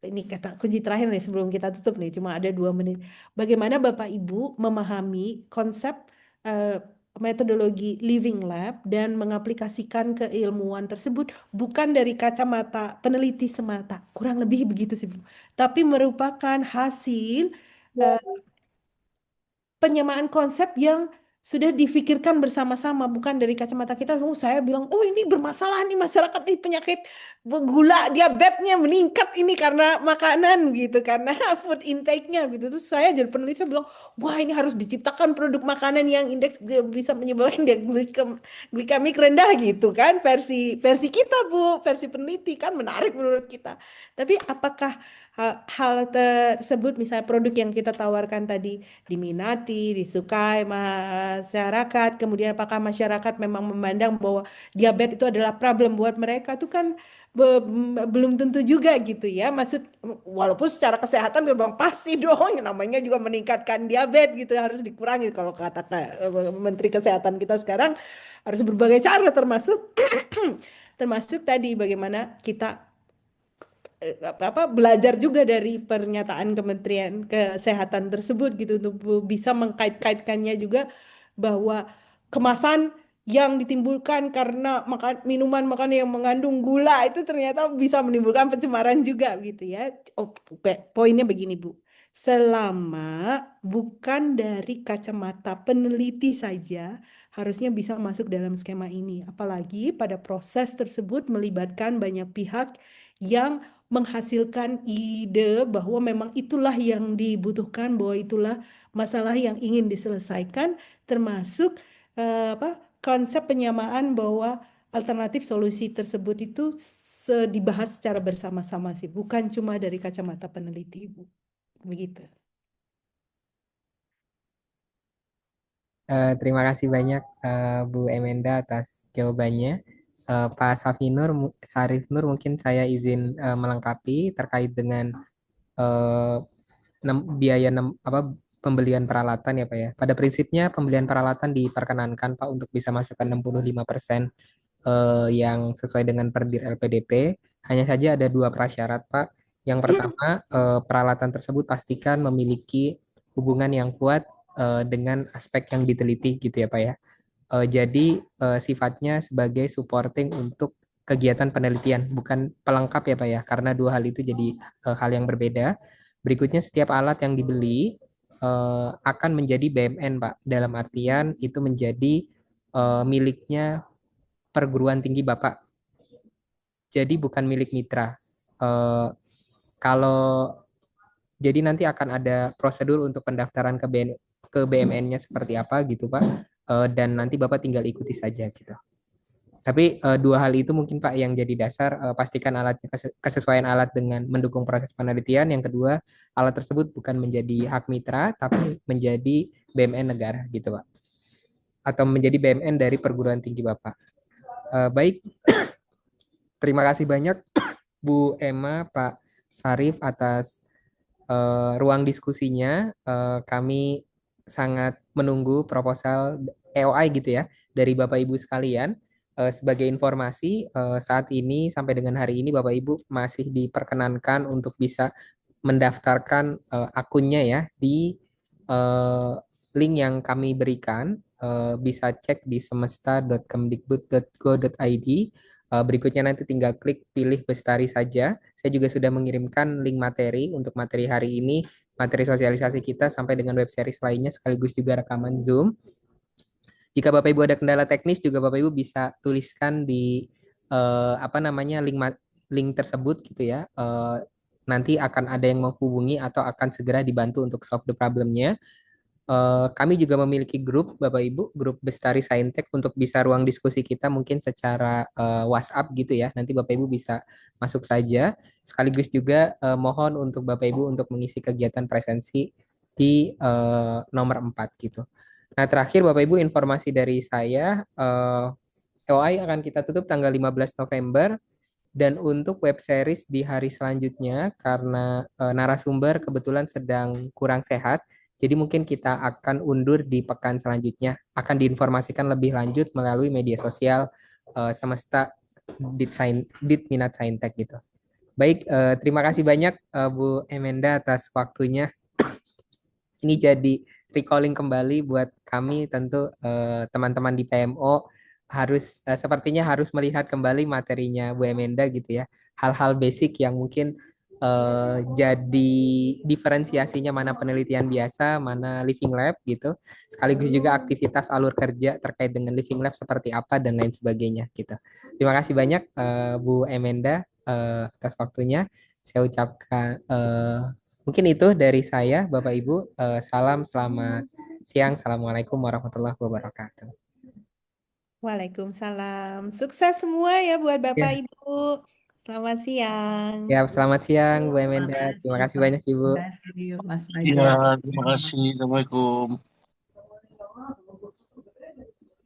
ini kata kunci terakhir nih sebelum kita tutup nih, cuma ada 2 menit. Bagaimana Bapak Ibu memahami konsep eh, metodologi living lab dan mengaplikasikan keilmuan tersebut bukan dari kacamata peneliti semata, kurang lebih begitu sih Bu, tapi merupakan hasil eh, penyamaan konsep yang sudah difikirkan bersama-sama, bukan dari kacamata kita. Oh, saya bilang, oh ini bermasalah nih masyarakat nih, penyakit gula, diabetesnya meningkat ini karena makanan gitu, karena food intake-nya gitu. Terus saya jadi peneliti, saya bilang, wah ini harus diciptakan produk makanan yang indeks bisa menyebabkan dia glikemik rendah gitu kan, versi versi kita Bu, versi peneliti kan menarik menurut kita. Tapi apakah hal tersebut, misalnya produk yang kita tawarkan tadi diminati, disukai masyarakat, kemudian apakah masyarakat memang memandang bahwa diabetes itu adalah problem buat mereka, itu kan belum tentu juga gitu ya. Maksud walaupun secara kesehatan memang pasti dong, yang namanya juga meningkatkan diabetes gitu harus dikurangi, kalau kata Menteri Kesehatan kita sekarang harus berbagai cara, termasuk termasuk tadi bagaimana kita belajar juga dari pernyataan Kementerian Kesehatan tersebut gitu, untuk bisa mengkait-kaitkannya juga bahwa kemasan yang ditimbulkan karena minuman makanan yang mengandung gula itu ternyata bisa menimbulkan pencemaran juga gitu ya. Oh, oke. Poinnya begini Bu. Selama bukan dari kacamata peneliti saja, harusnya bisa masuk dalam skema ini. Apalagi pada proses tersebut melibatkan banyak pihak yang menghasilkan ide bahwa memang itulah yang dibutuhkan, bahwa itulah masalah yang ingin diselesaikan, termasuk konsep penyamaan bahwa alternatif solusi tersebut itu dibahas secara bersama-sama sih, bukan cuma dari kacamata peneliti, Ibu. Begitu. Terima kasih banyak Bu Emenda atas jawabannya. Pak Sarif Nur, mungkin saya izin melengkapi terkait dengan eh, biaya pembelian peralatan ya Pak ya. Pada prinsipnya pembelian peralatan diperkenankan Pak untuk bisa masukkan 65% yang sesuai dengan Perdir LPDP. Hanya saja ada 2 prasyarat Pak. Yang pertama, peralatan tersebut pastikan memiliki hubungan yang kuat dengan aspek yang diteliti gitu ya Pak ya. Jadi sifatnya sebagai supporting untuk kegiatan penelitian, bukan pelengkap ya Pak ya, karena dua hal itu jadi hal yang berbeda. Berikutnya, setiap alat yang dibeli akan menjadi BMN Pak, dalam artian itu menjadi miliknya perguruan tinggi Bapak, jadi bukan milik mitra. Eh, kalau jadi nanti akan ada prosedur untuk pendaftaran ke BMN-nya seperti apa gitu Pak. Dan nanti Bapak tinggal ikuti saja gitu. Tapi dua hal itu mungkin Pak yang jadi dasar, pastikan alatnya kesesuaian alat dengan mendukung proses penelitian. Yang kedua, alat tersebut bukan menjadi hak mitra tapi menjadi BMN negara gitu Pak. Atau menjadi BMN dari perguruan tinggi Bapak. Baik, terima kasih banyak Bu Emma, Pak Sarif atas ruang diskusinya. Kami sangat menunggu proposal EOI gitu ya dari Bapak Ibu sekalian. Sebagai informasi, saat ini sampai dengan hari ini Bapak Ibu masih diperkenankan untuk bisa mendaftarkan akunnya ya di link yang kami berikan. Bisa cek di semesta.kemdikbud.go.id. Berikutnya nanti tinggal klik pilih Bestari saja. Saya juga sudah mengirimkan link materi untuk materi hari ini, materi sosialisasi kita sampai dengan web series lainnya, sekaligus juga rekaman Zoom. Jika Bapak Ibu ada kendala teknis juga Bapak Ibu bisa tuliskan di link tersebut gitu ya. Nanti akan ada yang menghubungi atau akan segera dibantu untuk solve the problemnya. Kami juga memiliki grup Bapak Ibu, grup Bestari Saintek, untuk bisa ruang diskusi kita mungkin secara WhatsApp gitu ya. Nanti Bapak Ibu bisa masuk saja. Sekaligus juga mohon untuk Bapak Ibu untuk mengisi kegiatan presensi di nomor 4 gitu. Nah, terakhir Bapak Ibu, informasi dari saya, EOI akan kita tutup tanggal 15 November. Dan untuk web series di hari selanjutnya, karena narasumber kebetulan sedang kurang sehat, jadi mungkin kita akan undur di pekan selanjutnya. Akan diinformasikan lebih lanjut melalui media sosial Semesta Dit Minat Saintek gitu. Baik, terima kasih banyak Bu Emenda atas waktunya. Ini jadi recalling kembali buat kami, tentu teman-teman di PMO harus sepertinya harus melihat kembali materinya Bu Emenda gitu ya. Hal-hal basic yang mungkin jadi diferensiasinya mana penelitian biasa, mana living lab gitu. Sekaligus juga aktivitas alur kerja terkait dengan living lab seperti apa dan lain sebagainya gitu. Terima kasih banyak Bu Emenda atas waktunya. Saya ucapkan mungkin itu dari saya Bapak Ibu. Salam, selamat siang. Assalamualaikum warahmatullahi wabarakatuh. Waalaikumsalam. Sukses semua ya buat Bapak Ya. Ibu. Selamat siang. Ya, selamat siang Bu Emenda. Terima kasih banyak Ibu. Mas Iya, Fajar. terima kasih. Assalamualaikum.